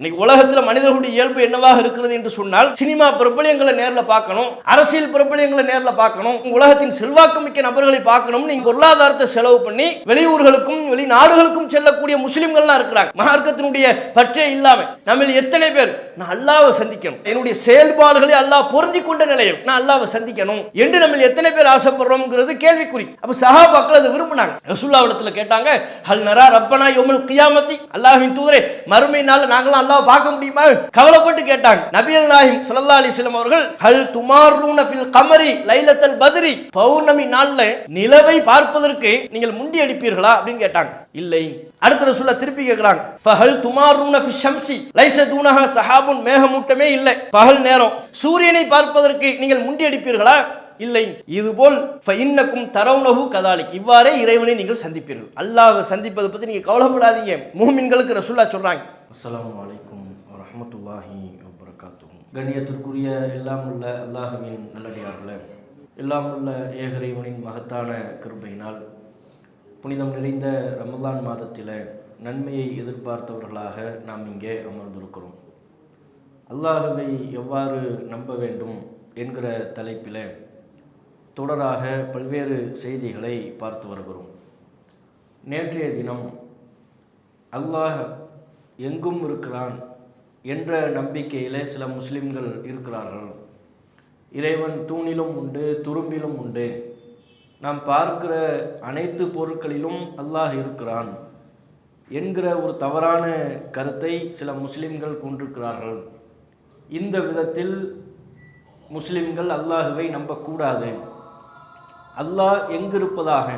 இன்னைக்கு உலகத்தில் மனிதர்களுடைய இயல்பு என்னவாக இருக்கிறது என்று சொன்னால், சினிமா பிரபலியங்களை நேரில் பார்க்கணும், அரசியல் பிரபலியங்களை நேரில் பார்க்கணும், உலகத்தின் செல்வாக்கு மிக்க நபர்களை பார்க்கணும். நீங்க பொருளாதாரத்தை செலவு பண்ணி வெளியூர்களுக்கும் வெளிநாடுகளுக்கும் செல்லக்கூடிய முஸ்லிம்கள்லாம் இருக்கிறாங்க. மார்க்கத்தினுடைய பற்றே இல்லாம நம்ம எத்தனை பேர் நான் அல்லாஹ்வை சந்திக்கணும், என்னுடைய செயல்பாடுகளை அல்லாஹ் பொருந்தி கொண்ட நிலையில் நான் அல்லாஹ்வை சந்திக்கணும் என்று நம்ம எத்தனை பேர் ஆசைப்படுறோம்ங்கிறது கேள்விக்குறி. அப்ப சஹாபாக்கள் அதை விரும்பினாங்க. ரசூலுல்லாஹ்விடத்தில் கேட்டாங்க, ஹல் நரா ரப்பனா யௌமுல் கியாமத்தி, அல்லாஹ்வின் தூதரே மறுமை நாள் நாங்களாம் அல்லாஹ் பார்க்க முடியுமா? கவலைப்பட்டு கேட்டாங்க. நபிகள் நாயகம் ஸல்லல்லாஹு அலைஹி வஸல்லம் அவர்கள், ஹல் துமாரூன ஃபில் கமரி லைலத்துல் பத்ரி, பௌர்ணமி நாள்ல நிலவை பார்ப்பதற்கு நீங்கள் முண்டி அடிப்பீர்களா அப்படின்னு கேட்டாங்க. இல்லை. அடுத்த ரசூலுல்லாஹ் திருப்பி கேக்குறாங்க, ஃபஹல் துமாரூன ஃபிஷ் ஷம்சி லைஸ தூனஹா ஸஹாபுன், மேகமூட்டமே இல்லை, பகல் நேரம் சூரியனை பார்ப்பதற்கு நீங்கள் முண்டி அடிப்பீர்களா? இல்லை. இதுபோல் ஃபஇன்னக்கும் தரவுனஹு கதாலிக், இவ்வாறே இறைவனை நீங்கள் சந்திப்பீர்கள். அல்லாஹ்வை சந்திப்பதை பத்தி நீங்க கவலைப்படாதீங்க. மூமின்களுக்கு ரசூலுல்லாஹ் சொல்றாங்க. அஸ்ஸலாமு அலைக்கும் வரஹ்மத்துல்லாஹி வபரகாத்துஹு. கண்ணியத்திற்குரிய எல்லாம் உள்ள அல்லாஹ்வின் நல்லடியார்களே, எல்லாம் உள்ள ஏகரைவனின் மகத்தான கிருபையினால் புனிதம் நிறைந்த ரமலான் மாதத்தில் நன்மையை எதிர்பார்த்தவர்களாக நாம் இங்கே அமர்ந்திருக்கிறோம். அல்லாஹ்வை எவ்வாறு நம்ப வேண்டும் என்கிற தலைப்பில் தொடராக பல்வேறு செய்திகளை பார்த்து வருகிறோம். நேற்றைய தினம் அல்லாஹ் எங்கும் இருக்கிறான் என்ற நம்பிக்கையில் சில முஸ்லிம்கள் இருக்கிறார்கள். இறைவன் தூணிலும் உண்டு, துரும்பிலும் உண்டு, நாம் பார்க்கிற அனைத்து பொருட்களிலும் அல்லாஹ் இருக்கிறான் என்கிற ஒரு தவறான கருத்தை சில முஸ்லிம்கள் கொண்டிருக்கிறார்கள். இந்த விதத்தில் முஸ்லிம்கள் அல்லாஹுவை நம்பக்கூடாது. அல்லாஹ் எங்கிருப்பதாக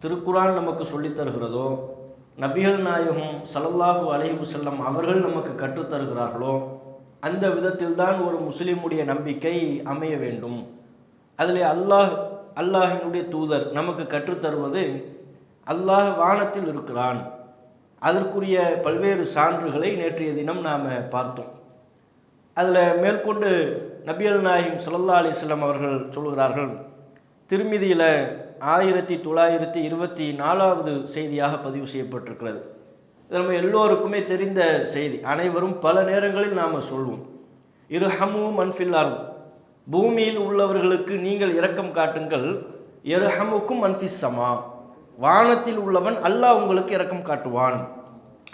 திருக்குரான் நமக்கு சொல்லித் தருகிறதோ, நபிகள் நாயகம் ஸல்லல்லாஹு அலைஹி வஸல்லம் அவர்கள் நமக்கு கற்றுத்தருகிறார்களோ, அந்த விதத்தில்தான் ஒரு முஸ்லிமுடைய நம்பிக்கை அமைய வேண்டும். அதில் அல்லாஹினுடைய தூதர் நமக்கு கற்றுத்தருவது அல்லாஹ் வானத்தில் இருக்கிறான். அதற்குரிய பல்வேறு சான்றுகளை நேற்றைய தினம் நாம் பார்த்தோம். அதில் மேற்கொண்டு நபிகள் நாயகம் ஸல்லல்லாஹு அலைஹி வஸல்லம் அவர்கள் சொல்கிறார்கள், திருமிதியில் 1924வது செய்தியாக பதிவு செய்யப்பட்டிருக்கிறது. இது நம்ம எல்லோருக்குமே தெரிந்த செய்தி, அனைவரும் பல நேரங்களில் நாம் சொல்வோம். இர்ஹமு மன்ஃபில் அர்த், பூமியில் உள்ளவர்களுக்கு நீங்கள் இரக்கம் காட்டுங்கள். இர்ஹமுக்கும் மன்ஃபிஸ் ஸமா, வானத்தில் உள்ளவன் அல்லாஹ் உங்களுக்கு இரக்கம் காட்டுவான்.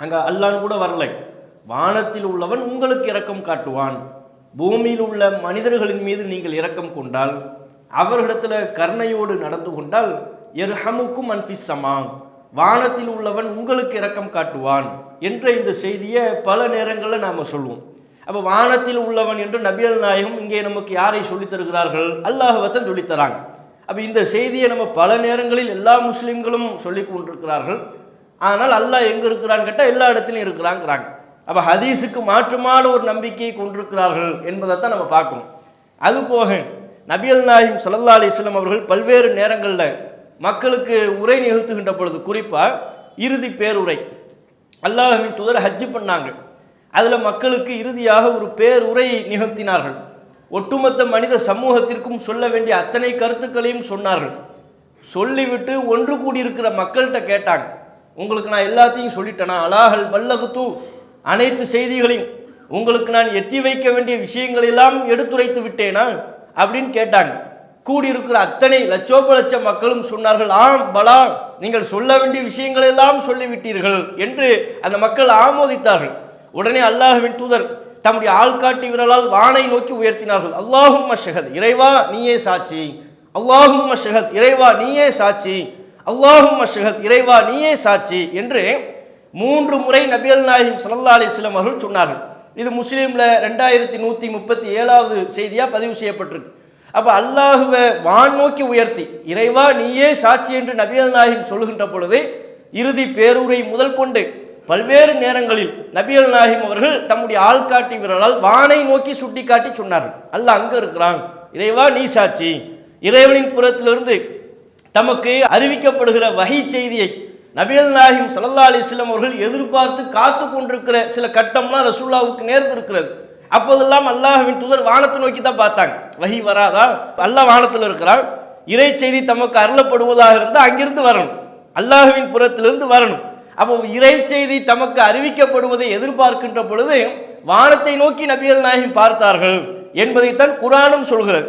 அங்கே அல்லாஹ்னு கூட வரலை, வானத்தில் உள்ளவன் உங்களுக்கு இரக்கம் காட்டுவான். பூமியில் உள்ள மனிதர்களின் மீது நீங்கள் இரக்கம் கொண்டால், அவர்களிடத்தில் கருணையோடு நடந்து கொண்டால், இர்ஹமுக்கும் மன்ஃபிஸ் ஸமா, வானத்தில் உள்ளவன் உங்களுக்கு இரக்கம் காட்டுவான் என்ற இந்த செய்தியை பல நேரங்களில் நாம் சொல்லுவோம். அப்போ வானத்தில் உள்ளவன் என்று நபிகள் நாயகம் இங்கே நமக்கு யாரை சொல்லித் தருகிறார்கள்? அல்லாஹ்வைத்தான் சொல்லித்தராங்க. அப்போ இந்த செய்தியை நம்ம பல நேரங்களில் எல்லா முஸ்லீம்களும் சொல்லி கொண்டிருக்கிறார்கள். ஆனால் அல்லாஹ் எங்கே இருக்கிறான்னு கேட்டால் எல்லா இடத்துலையும் இருக்கிறாங்கிறாங்க. அப்போ ஹதீஸுக்கு மாற்றமான ஒரு நம்பிக்கையை கொண்டிருக்கிறார்கள் என்பதைத்தான் நம்ம பார்க்கணும். அதுபோக நபிகள் நாயகம் ஸல்லல்லாஹு அலைஹி வஸல்லம் அவர்கள் பல்வேறு நேரங்களில் மக்களுக்கு உரை நிகழ்த்துகின்ற பொழுது, குறிப்பாக இறுதி பேருரை, அல்லாஹ்வின் தூதர் ஹஜ்ஜு பண்ணாங்க, அதில் மக்களுக்கு இறுதியாக ஒரு பேருரை நிகழ்த்தினார்கள். ஒட்டுமொத்த மனித சமூகத்திற்கும் சொல்ல வேண்டிய அத்தனை கருத்துக்களையும் சொன்னார்கள். சொல்லிவிட்டு ஒன்று கூடியிருக்கிற மக்கள்கிட்ட கேட்டாங்க, உங்களுக்கு நான் எல்லாத்தையும் சொல்லிட்டேனா? அலாஹல் பல்லகுத்து, அனைத்து செய்திகளையும் உங்களுக்கு நான் எத்தி வைக்க வேண்டிய விஷயங்களெல்லாம் எடுத்துரைத்து விட்டேனா அப்படின்னு கேட்டாங்க. கூடியிருக்கிற அத்தனை லட்சோப லட்ச மக்களும் சொன்னார்கள், ஆம் பலா, நீங்கள் சொல்ல வேண்டிய விஷயங்களெல்லாம் சொல்லிவிட்டீர்கள் என்று அந்த மக்கள் ஆமோதித்தார்கள். உடனே அல்லாஹ்வின் தூதர் தம்முடைய ஆள்காட்டி விரலால் வானை நோக்கி உயர்த்தினார்கள். அல்லாஹும்ம ஷஹத், இறைவா நீயே சாட்சி, அல்லாஹும்ம ஷஹத், இறைவா நீயே சாட்சி, அல்லாஹும்ம ஷஹத், இறைவா நீயே சாட்சி என்று 3 முறை நபிகள் நாயகம் ஸல்லல்லாஹு அலைஹி வஸல்லம் அவர்கள் சொன்னார்கள். இது முஸ்லீமில் 2137வது செய்தியாக பதிவு செய்யப்பட்டிருக்கு. அப்போ அல்லாஹுவை வான் நோக்கி உயர்த்தி இறைவா நீயே சாட்சி என்று நபிகள் நாயகம் சொல்கின்ற பொழுது, இறுதி பேருரை முதல் கொண்டு பல்வேறு நேரங்களில் நபிகள் நாயகம் அவர்கள் தம்முடைய ஆள்காட்டி விரலால் வானை நோக்கி சுட்டி காட்டி சொன்னார்கள், அல்லாஹ் அங்கே இருக்கிறான், இறைவா நீ சாட்சி. இறைவனின் புறத்திலிருந்து தமக்கு அறிவிக்கப்படுகிற வஹி செய்தியை நபிகள் நாயகம் ஸல்லல்லாஹு அலைஹி வஸல்லம் அவர்கள் எதிர்பார்த்து காத்து கொண்டிருக்கிற சில கட்டம்லாம் ரசூலுல்லாஹ்வுக்கு நேர்ந்திருக்கிறது. அப்போதெல்லாம் அல்லாஹ்வின் தூதர் வானத்தை நோக்கி தான் பார்த்தாங்க. வஹி வராதா? அல்லாஹ் வானத்தில் இருக்கிறான், இறை செய்தி தமக்கு அருளப்படுவதாக இருந்தால் அங்கிருந்து வரணும், அல்லாஹ்வின் புறத்திலிருந்து வரணும். அப்போ இறை செய்தி தமக்கு அறிவிக்கப்படுவதை எதிர்பார்க்கின்ற பொழுது வானத்தை நோக்கி நபிகள் நாயகம் பார்த்தார்கள் என்பதைத்தான் குர்ஆனும் சொல்கிறது.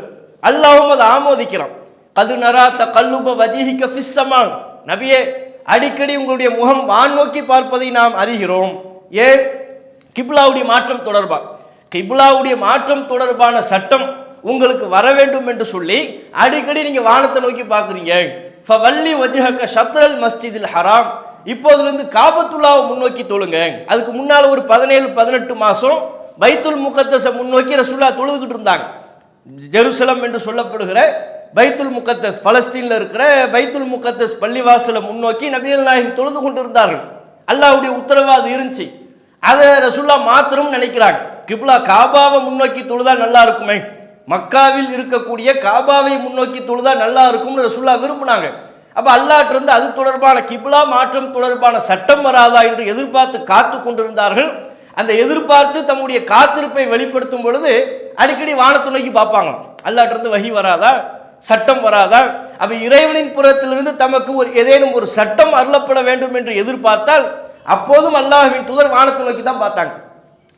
அல்லாஹ்வும் அதை ஆமோதிக்கிறான். கது நரா தகல்லுப வஜிஹிக ஃபிஸ்ஸமா, நபியே அடிக்கடி உங்களுடைய முகம் வான் நோக்கி பார்ப்பதை நாம் அறிகிறோம். ஏன்? கிப்லாவுடைய மாற்றம் தொடர்பாக, கிப்லாவுடைய மாற்றம் தொடர்பான சட்டம் உங்களுக்கு வர வேண்டும் என்று சொல்லி அடிக்கடி நீங்க வானத்தை நோக்கி பார்க்குறீங்க. ஃபவல்லி வஜ்ஹக ஷத்ரல் மஸ்ஜிதில் ஹராம், இப்போதிலிருந்து காபத்துல்லாவை முன்னோக்கி தொழுங்க. அதுக்கு முன்னால் ஒரு 17-18 மாதம் பைத்துல் முகத்தஸை முன்னோக்கி ரசூலுல்லாஹ் தொழுதுகிட்டு இருந்தாங்க. ஜெருசலம் என்று சொல்லப்படுகிற பைத்துல் முகத்தஸ், பலஸ்தீனில் இருக்கிற பைத்துல் முகத்தஸ் பள்ளிவாசலை முன்னோக்கி நபிகள் நாயகம் தொழுது கொண்டு இருந்தார்கள். அல்லாஹ்வுடைய உத்தரவாது இருந்துச்சு. அதை ரசூலுல்லாஹ் மாத்திரம் நினைக்கிறாங்க. கிப்லா காபாவை முன்னோக்கி தொழுதா நல்லா இருக்குமே, மக்காவில் இருக்கக்கூடிய காபாவை முன்னோக்கி தொழுதா நல்லா இருக்கும்னு ரசூலுல்லாஹ் விரும்பினாங்க. அப்ப அல்லாஹ்ட்ட இருந்து அது தொடர்பான கிப்லா மாற்றம் தொடர்பான சட்டம் வராதா என்று எதிர்பார்த்து காத்து கொண்டிருந்தார்கள். அந்த எதிர்பார்த்து தம்முடைய காத்திருப்பை வெளிப்படுத்தும் பொழுது அடிக்கடி வானத்தை நோக்கி பார்ப்பாங்க. அல்லாஹ்ட்ட இருந்து வஹி வராதா, சட்டம் வராதா? அப்ப இறைவனின் புறத்திலிருந்து தமக்கு ஏதேனும் ஒரு சட்டம் அருளப்பட வேண்டும் என்று எதிர்பார்த்தால் அப்போதும் அல்லாஹ்வின் தூதர் வானத்தை நோக்கி தான் பார்த்தாங்க.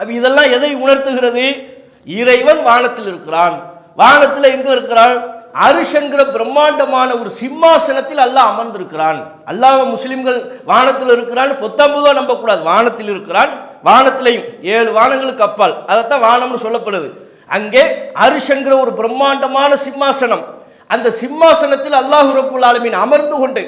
அப்ப இதெல்லாம் எதை உணர்த்துகிறது? இறைவன் வானத்தில் இருக்கிறான். வானத்தில் எங்க இருக்கிறான்? அரிஷ் என்கிற பிரம்மாண்டமான ஒரு சிம்மாசனத்தில் அல்லாஹ் அமர்ந்திருக்கிறான். அல்லாஹ் முஸ்லிம்கள் வானத்தில் இருக்கிறான் பொத்தாம்பதுவா நம்பக்கூடாது. வானத்தில் இருக்கிறான், வானத்திலையும் 7 வானங்களுக்கு அப்பால், அதைத்தான் வானம்னு சொல்லப்படுது. அங்கே அரிஷ் என்கிற ஒரு பிரம்மாண்டமான சிம்மாசனம், அந்த சிம்மாசனத்தில் அல்லாஹ் ரப்புல் ஆலமீன் அமர்ந்து கொண்டு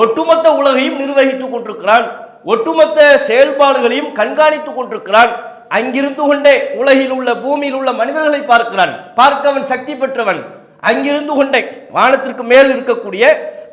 ஒட்டுமொத்த உலகையும் நிர்வகித்துக் கொண்டிருக்கிறான், ஒட்டுமொத்த செயல்பாடுகளையும் கண்காணித்துக் கொண்டிருக்கிறான். அங்கிருந்து கொண்டே உலகில் உள்ள பூமியில் உள்ள மனிதர்களை பார்க்கிறான். பார்க்கவன் சக்தி பெற்றவன். அங்கிருந்து கொண்டே வானத்திற்கு மேல் இருக்கக்கூடிய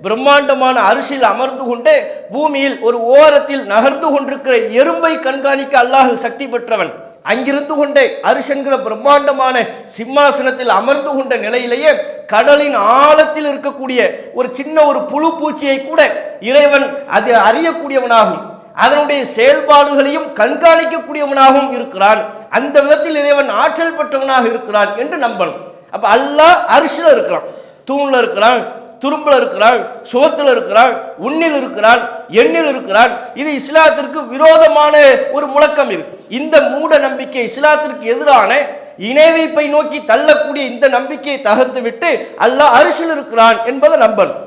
பிரம்மாண்டமான அரிசியில் அமர்ந்து கொண்டே பூமியில் ஒரு ஓரத்தில் நகர்ந்து கொண்டிருக்கிற எறும்பை கண்காணிக்க அல்லாஹ் சக்தி பெற்றவன். அங்கிருந்து கொண்டே அரிசி என்கிற பிரம்மாண்டமான சிம்மாசனத்தில் அமர்ந்து கொண்ட நிலையிலேயே கடலின் ஆழத்தில் இருக்கக்கூடிய ஒரு சின்ன ஒரு புழு பூச்சியை கூட இறைவன் அது அறியக்கூடியவனாகும், அதனுடைய செயல்பாடுகளையும் கண்காணிக்கக்கூடியவனாகவும் இருக்கிறான். அந்த விதத்தில் இறைவன் ஆற்றல் பெற்றவனாக இருக்கிறான் என்று நம்பணும். அப்ப அல்லாஹ் அரிசில இருக்கிறான், தூண்ல இருக்கிறான், துரும்புல இருக்கிறான், சுவத்தில் இருக்கிறான், உன்னில் இருக்கிறான், எண்ணில் இருக்கிறான். இது இஸ்லாத்திற்கு விரோதமான ஒரு முழக்கம். இது இந்த மூட நம்பிக்கை, இஸ்லாத்திற்கு எதிரான இணை வைப்பை நோக்கி தள்ளக்கூடிய இந்த நம்பிக்கையை தகர்த்து விட்டு அல்லாஹ் அரிசில் இருக்கிறான் என்பதை நம்பணும்.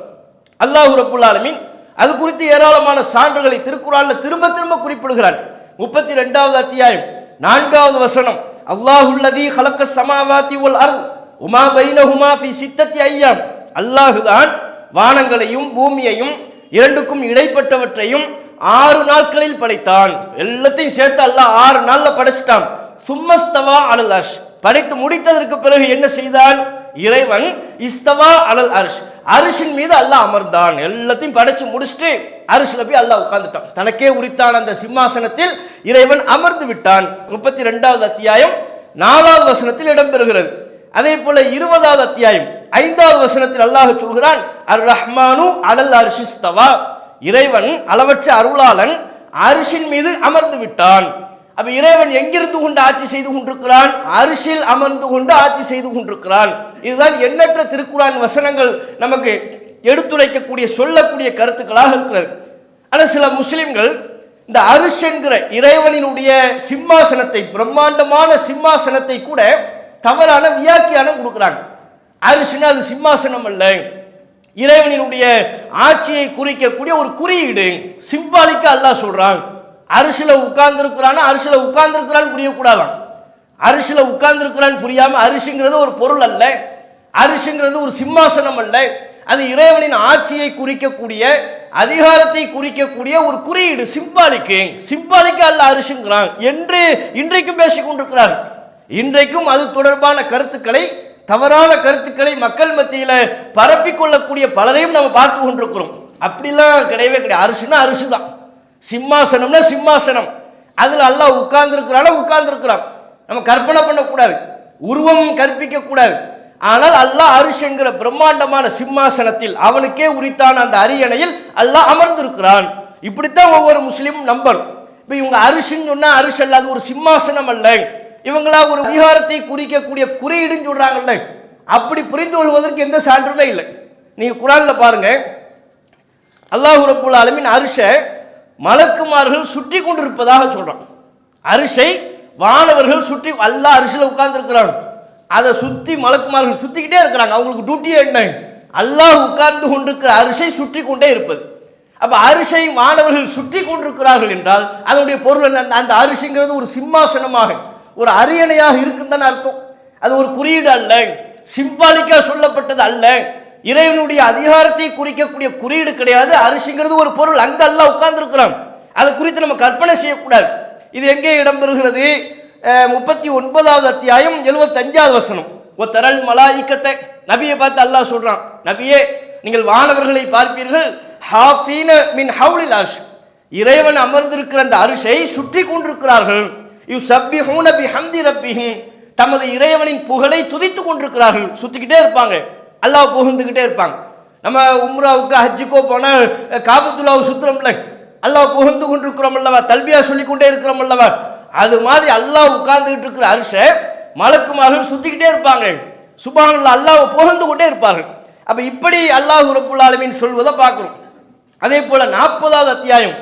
அல்லாஹ் ரப்புல் ஆலமீன் அது குறித்து ஏராளமான சான்றுகளை திருக்குர்ஆன்ல திரும்ப திரும்ப குறிப்பிடுகிறான். 32வது அத்தியாயம் 4வது வசனம், அல்லாஹுல்லதீ ஹலக்கஸ் ஸமாவாதி வல் அர்த் வமா பைனஹுமா ஃபீ சித்தத்தி அய்யாம், அல்லாஹுதான் வானங்களையும் பூமியையும் இரண்டுக்கும் இடைப்பட்டவற்றையும் 6 நாட்களில் படைத்தான். எல்லாத்தையும் சேர்த்து அல்லாஹ் 6 நாள்ல படைச்சிட்டான். சும்மஸ்தவா அலல் அர்ஷ், படைத்து முடித்ததற்கு பிறகு என்ன செய்தான்? இறைவன் இஸ்தவா அலல் அர்ஷ், அரிசின் மீது அல்லாஹ் அமர்ந்தான். எல்லாத்தையும் படைச்சு முடிச்சுட்டு அரிசில போய் அல்லாஹ் உட்கார்ந்துட்டான். தனக்கே உரித்தான அந்த சிம்மாசனத்தில் இறைவன் அமர்ந்து விட்டான். 32வது அத்தியாயம் 4வது வசனத்தில் இடம்பெறுகிறது. அதே போல 20வது அத்தியாயம் 5வது வசனத்தில் அல்லாஹ் சொல்கிறான், அர் ரஹ்மானு அலல் அர்ஷிஸ்தவா, இறைவன் அளவற்ற அருளாளன் அரிசின் மீது அமர்ந்து விட்டான். அப்ப இறைவன் எங்கிருந்து கொண்டு ஆட்சி செய்து கொண்டிருக்கிறான்? அரிசில் அமர்ந்து கொண்டு ஆட்சி செய்து கொண்டிருக்கிறான். இதுதான் எண்ணற்ற திருக்குர்ஆன் வசனங்கள் நமக்கு எடுத்துரைக்கக்கூடிய சொல்லக்கூடிய கருத்துக்களாக இருக்கிறது. ஆனால் சில முஸ்லிம்கள் இந்த அரிஷ் என்கிற இறைவனினுடைய சிம்மாசனத்தை, பிரம்மாண்டமான சிம்மாசனத்தை கூட தவறான வியாக்கியானம் கொடுக்கிறாங்க. அரிசினா அது சிம்மாசனம் அல்ல, இறைவனினுடைய ஆட்சியை குறிக்கக்கூடிய ஒரு குறியீடு, சிம்பாலிக்கா அல்லாஹ் சொல்றான். அரிசில உட்கார்ந்து இருக்கிறான், அரிசில உட்கார்ந்து இருக்கிறான்னு புரியக்கூடாதான். அரிசில உட்கார்ந்து இருக்கிறான்னு புரியாம அரிசிங்கிறது ஒரு பொருள் அல்ல, அரிசிங்கிறது ஒரு சிம்மாசனம் அல்ல, அது இறைவனின் ஆட்சியை குறிக்கக்கூடிய, அதிகாரத்தை குறிக்கக்கூடிய ஒரு குறியீடு, சிம்பாலிக்கு. சிம்பாலிக்கு அல்ல அரிசிங்கிறான் என்று இன்றைக்கும் பேசிக் கொண்டிருக்கிறார். இன்றைக்கும் அது தொடர்பான கருத்துக்களை, தவறான கருத்துக்களை மக்கள் மத்தியில பரப்பிக் கொள்ளக்கூடிய பலரையும் நம்ம பார்த்து கொண்டிருக்கிறோம். அப்படிலாம் கிடையவே கிடையாது. அரிசினா அரிசி தான், சிம்மாசனம்னா சிம்மாசனம். அதுல அல்லாஹ் உட்கார்ந்து இருக்கிறான உட்கார்ந்து இருக்கிறான். நம்ம கற்பனை பண்ணக்கூடாது, உருவம் கற்பிக்க கூடாது. ஆனால் அல்லாஹ் அரிஷ் என்கிற பிரம்மாண்டமான சிம்மாசனத்தில் அவனுக்கே உரித்தான அந்த அரியணையில் அல்லாஹ் அமர்ந்திருக்கிறான். இப்படித்தான் ஒவ்வொரு முஸ்லீமும் நம்பணும். இப்ப இவங்க அரிசின்னு சொன்னா அரிசி அல்ல, அது ஒரு சிம்மாசனம் அல்ல, இவங்களா ஒரு அதிகாரத்தை குறிக்கக்கூடிய குறியீடுன்னு சொல்றாங்கல்ல, அப்படி புரிந்து கொள்வதற்கு எந்த சான்றுமே இல்லை. நீங்க குர்ஆன்ல பாருங்க, அல்லாஹ் ரப்புல் ஆலமீன் அரிஷை மலக்குமார்கள் சுற்றி கொண்டிருப்பதாக சொல்றான். அரிசை வானவர்கள் சுற்றி, அல்லாஹ் அரிசில உட்கார்ந்து இருக்கிறான், அதை சுற்றி மலக்குமார்கள் சுத்திக்கிட்டே இருக்கிறாங்க. அவங்களுக்கு டியூட்டியே என்ன? அல்லாஹ் உட்கார்ந்து கொண்டிருக்கிற அரிசை சுற்றி கொண்டே இருப்பது. அப்ப அரிசை மாணவர்கள் சுற்றி கொண்டிருக்கிறார்கள் என்றால் அதனுடைய பொருள் என்ன? அந்த அரிசிங்கிறது ஒரு சிம்மாசனமாக, ஒரு அரியணையாக இருக்குன்னு அர்த்தம். அது ஒரு குறியீடு அல்ல, சிம்பாலிக்கா சொல்லப்பட்டது அல்ல, இறைவனுடைய அதிகாரத்தை குறிக்கக்கூடிய குறியீடு கிடையாது. அரிசிங்கிறது ஒரு பொருள், அங்க அல்லாஹ் உட்கார்ந்து இருக்கிறான். அதை குறித்து நம்ம கற்பனை செய்யக்கூடாது. இது எங்கே இடம்பெறுகிறது? 39வது அத்தியாயம் 75வது வசனம். ஒத்தரல் மலாயிக்கத்தை, நபியை பார்த்து அல்லாஹ் சொல்றான், நபியே நீங்கள் வானவர்களை பார்ப்பீர்கள், ஹாஃபீன மின் ஹவுலில் அர்ஷ், இறைவன் அமர்ந்திருக்கிற அந்த அரிசை சுற்றி கொண்டிருக்கிறார்கள். யுஸப்பிஹூன பிஹம்தி ரப்பிஹிம், தமது இறைவனின் புகழை துதித்து கொண்டிருக்கிறார்கள். சுத்திக்கிட்டே இருப்பாங்க, அல்லாஹ் புகழ்ந்துகிட்டே இருப்பாங்க. நம்ம உம்ராவுக்கு ஹஜ்ஜுக்கோ போன காபத்துல்லாவை சுத்துறோம்ல, அல்லாஹ் புகழ்ந்து கொண்டிருக்கிறோம் அல்லவா, தல்பியா சொல்லிக்கொண்டே இருக்கிறோம் அல்லவா, அது மாதிரி அல்லாஹ் உட்கார்ந்துகிட்டு இருக்கிற அரிசை மலக்குமார்கள் சுத்திக்கிட்டே இருப்பாங்க. சுப்ஹானல்லாஹ், அல்லாஹ் புகழ்ந்து கொண்டே இருப்பார்கள். அப்ப இப்படி அல்லாஹ் ரப்புல் ஆலமீன் சொல்வதை பார்க்கிறோம். அதே போல 40வது அத்தியாயம்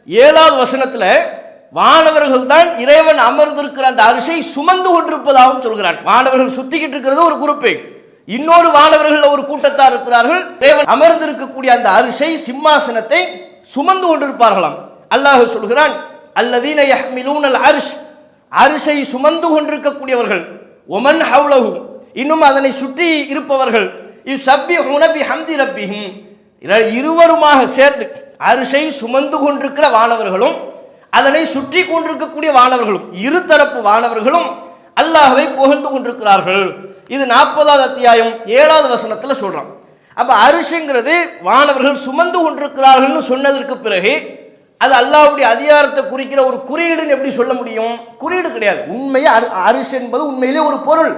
7வது வசனத்துல வானவர்கள் தான் இறைவன் அமர்ந்திருக்கிற அந்த அரிசை சுமந்து கொண்டிருப்பதாகவும் சொல்கிறான். வானவர்கள் சுத்திக்கிட்டு இருக்கிறது ஒரு குரூப்பு, இன்னொரு வானவர்கள் ஒரு கூட்டத்தார் இருக்கிறார்கள். இறைவன் அமர்ந்திருக்கக்கூடிய அந்த அரிசை சிம்மாசனத்தை சுமந்து கொண்டிருப்பார்களாம். அல்லாஹ் சொல்கிறான், அல்லதீன யஹ்மிலூனல் அர்ஷ், அரிசை சுமந்து கொண்டிருக்கக்கூடியவர்கள், ஒமன் ஹவுலஹு, இன்னும் அதனை சுற்றி இருப்பவர்கள், யுஸப்பிஹூன பிஹம்தி ரப்பிஹிம், இருவருமாக சேர்ந்து அரிசை சுமந்து கொண்டிருக்கிற வானவர்களும் அதனை சுற்றி கொண்டிருக்கக்கூடிய வானவர்களும், இருதரப்பு வானவர்களும் அல்லாஹ்வை புகழ்ந்து கொண்டிருக்கிறார்கள். இது 40வது அத்தியாயம் 7வது வசனத்துல சொல்றான். அப்ப அரிசிங்கிறது வானவர்கள் சுமந்து கொண்டிருக்கிறார்கள் சொன்னதற்கு பிறகு அது அல்லாஹ்வுடைய அதிகாரத்தை குறிக்கிற ஒரு குறியீடுன்னு எப்படி சொல்ல முடியும்? குறியீடு கிடையாது. உண்மையே அரிசி என்பது உண்மையிலே ஒரு பொருள்.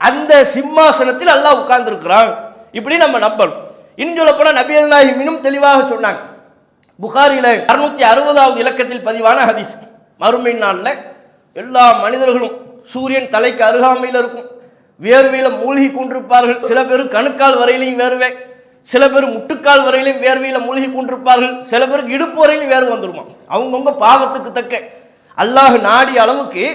அந்த சிம்மாசனத்தில் அல்லாஹ் உட்கார்ந்து இருக்கிறான், இப்படி நம்ம நம்பணும். இன்னும் சொல்ல போனா நபிகள் நாயகம் இன்னும் தெளிவாக சொன்னாங்க. புகாரில 660வது இலக்கத்தில் பதிவான ஹதீஸ், மறுமை நாள்ல எல்லா மனிதர்களும் சூரியன் தலைக்கு அருகாமையில் இருக்கும், வேர்வையில மூழ்கி கொண்டிருப்பார்கள். சில பேர் கணுக்கால் வரையிலையும் வேர்வை, சில பேர் முட்டுக்கால் வரையிலும் வேர்வையில மூழ்கி கொண்டிருப்பார்கள், சில பேருக்கு இடுப்பு வரையிலும் வேர்வை வந்துருமா. அவங்கவுங்க பாவத்துக்கு தக்க அல்லாஹ் நாடிய அளவுக்கு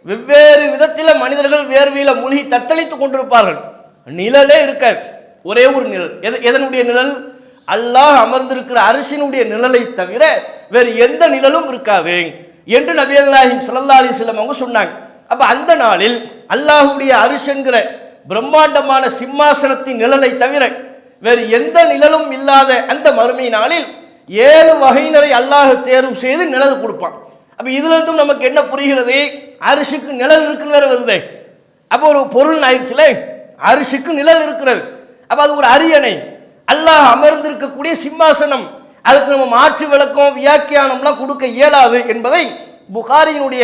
வெவ்வேறு விதத்தில் மனிதர்கள் வேர்வையில மூழ்கி தத்தளித்துக் கொண்டிருப்பார்கள். நிழலே இருக்காது, ஒரே ஒரு நிழல். எதனுடைய நிழல்? அல்லாஹ் அமர்ந்திருக்கிற அரிசினுடைய நிழலை தவிர வேறு எந்த நிழலும் இருக்காது என்று நபிகள் நாயகம் ஸல்லல்லாஹு அலைஹி வஸல்லம் அவங்க சொன்னாங்க. அப்ப அந்த நாளில் அல்லாஹ்வுடைய அரிசி என்கிற பிரம்மாண்டமான சிம்மாசனத்தின் நிழலை தவிர வேறு எந்த நிழலும் இல்லாத அந்த மறுமை நாளில் 7 வகையினரை அல்லாஹ் தேர்வு செய்து நிழல் கொடுப்பான். அப்ப இதுல இருந்தும் நமக்கு என்ன புரிகிறது? அரிசிக்கு நிழல் இருக்குன்னு வேற வருது. அப்போ ஒரு பொருள் ஆயிடுச்சுல, அரிசிக்கு நிழல் இருக்கிறது. அப்ப அது ஒரு அரியணை, அல்லாஹ் அமர்ந்திருக்கக்கூடிய சிம்மாசனம். அதுக்கு நம்ம மாற்று விளக்கம் வியாக்கியானம்லாம் கொடுக்க இயலாது என்பதை புகாரியினுடைய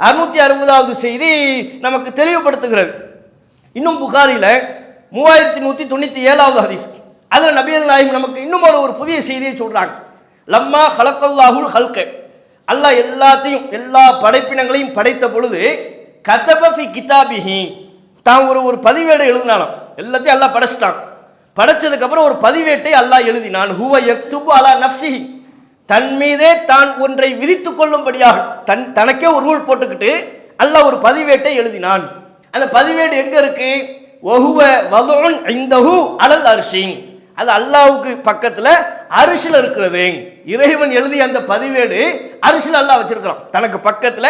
660வது செய்தி நமக்கு தெளிவுபடுத்துகிறது. இன்னும் புகாரில 3197வது ஹதீஸ், அதுல நபிகள் நாயகம் நமக்கு இன்னும் ஒரு புதிய செய்தியை சொல்றாங்க. லம்மா ஹலக்கல்லாஹுல் ஹல்க, அல்லாஹ் எல்லாத்தையும் எல்லா படைப்பினங்களையும் படைத்த பொழுது கதப ஃபி கிதாபிஹி, தான் ஒரு பதிவேடை எழுதினாலும், எல்லாத்தையும் அல்லாஹ் படைச்சிட்டான். படைச்சதுக்கு அப்புறம் ஒரு பதிவேட்டை அல்லாஹ் எழுதினான். ஹுவ யக்துபு அலா நஃப்ஸிஹி, தன் மீதே தான் ஒன்றை விதித்துக் கொள்ளும்படியாக தனக்கே ஒரு ரூல் போட்டுக்கிட்டு அல்லாஹ் ஒரு பதிவேட்டை எழுதினான். அந்த பதிவேடு எங்க இருக்கு? வஹுவ வதுஉன் இந்தஹு அலல் அர்ஷி, அது அல்லாஹ்வுக்கு பக்கத்துல அரிசில இருக்கிறது. இறைவன் எழுதிய அந்த பதிவேடு அரிசில அல்லாஹ் வச்சிருக்கிறான், தனக்கு பக்கத்துல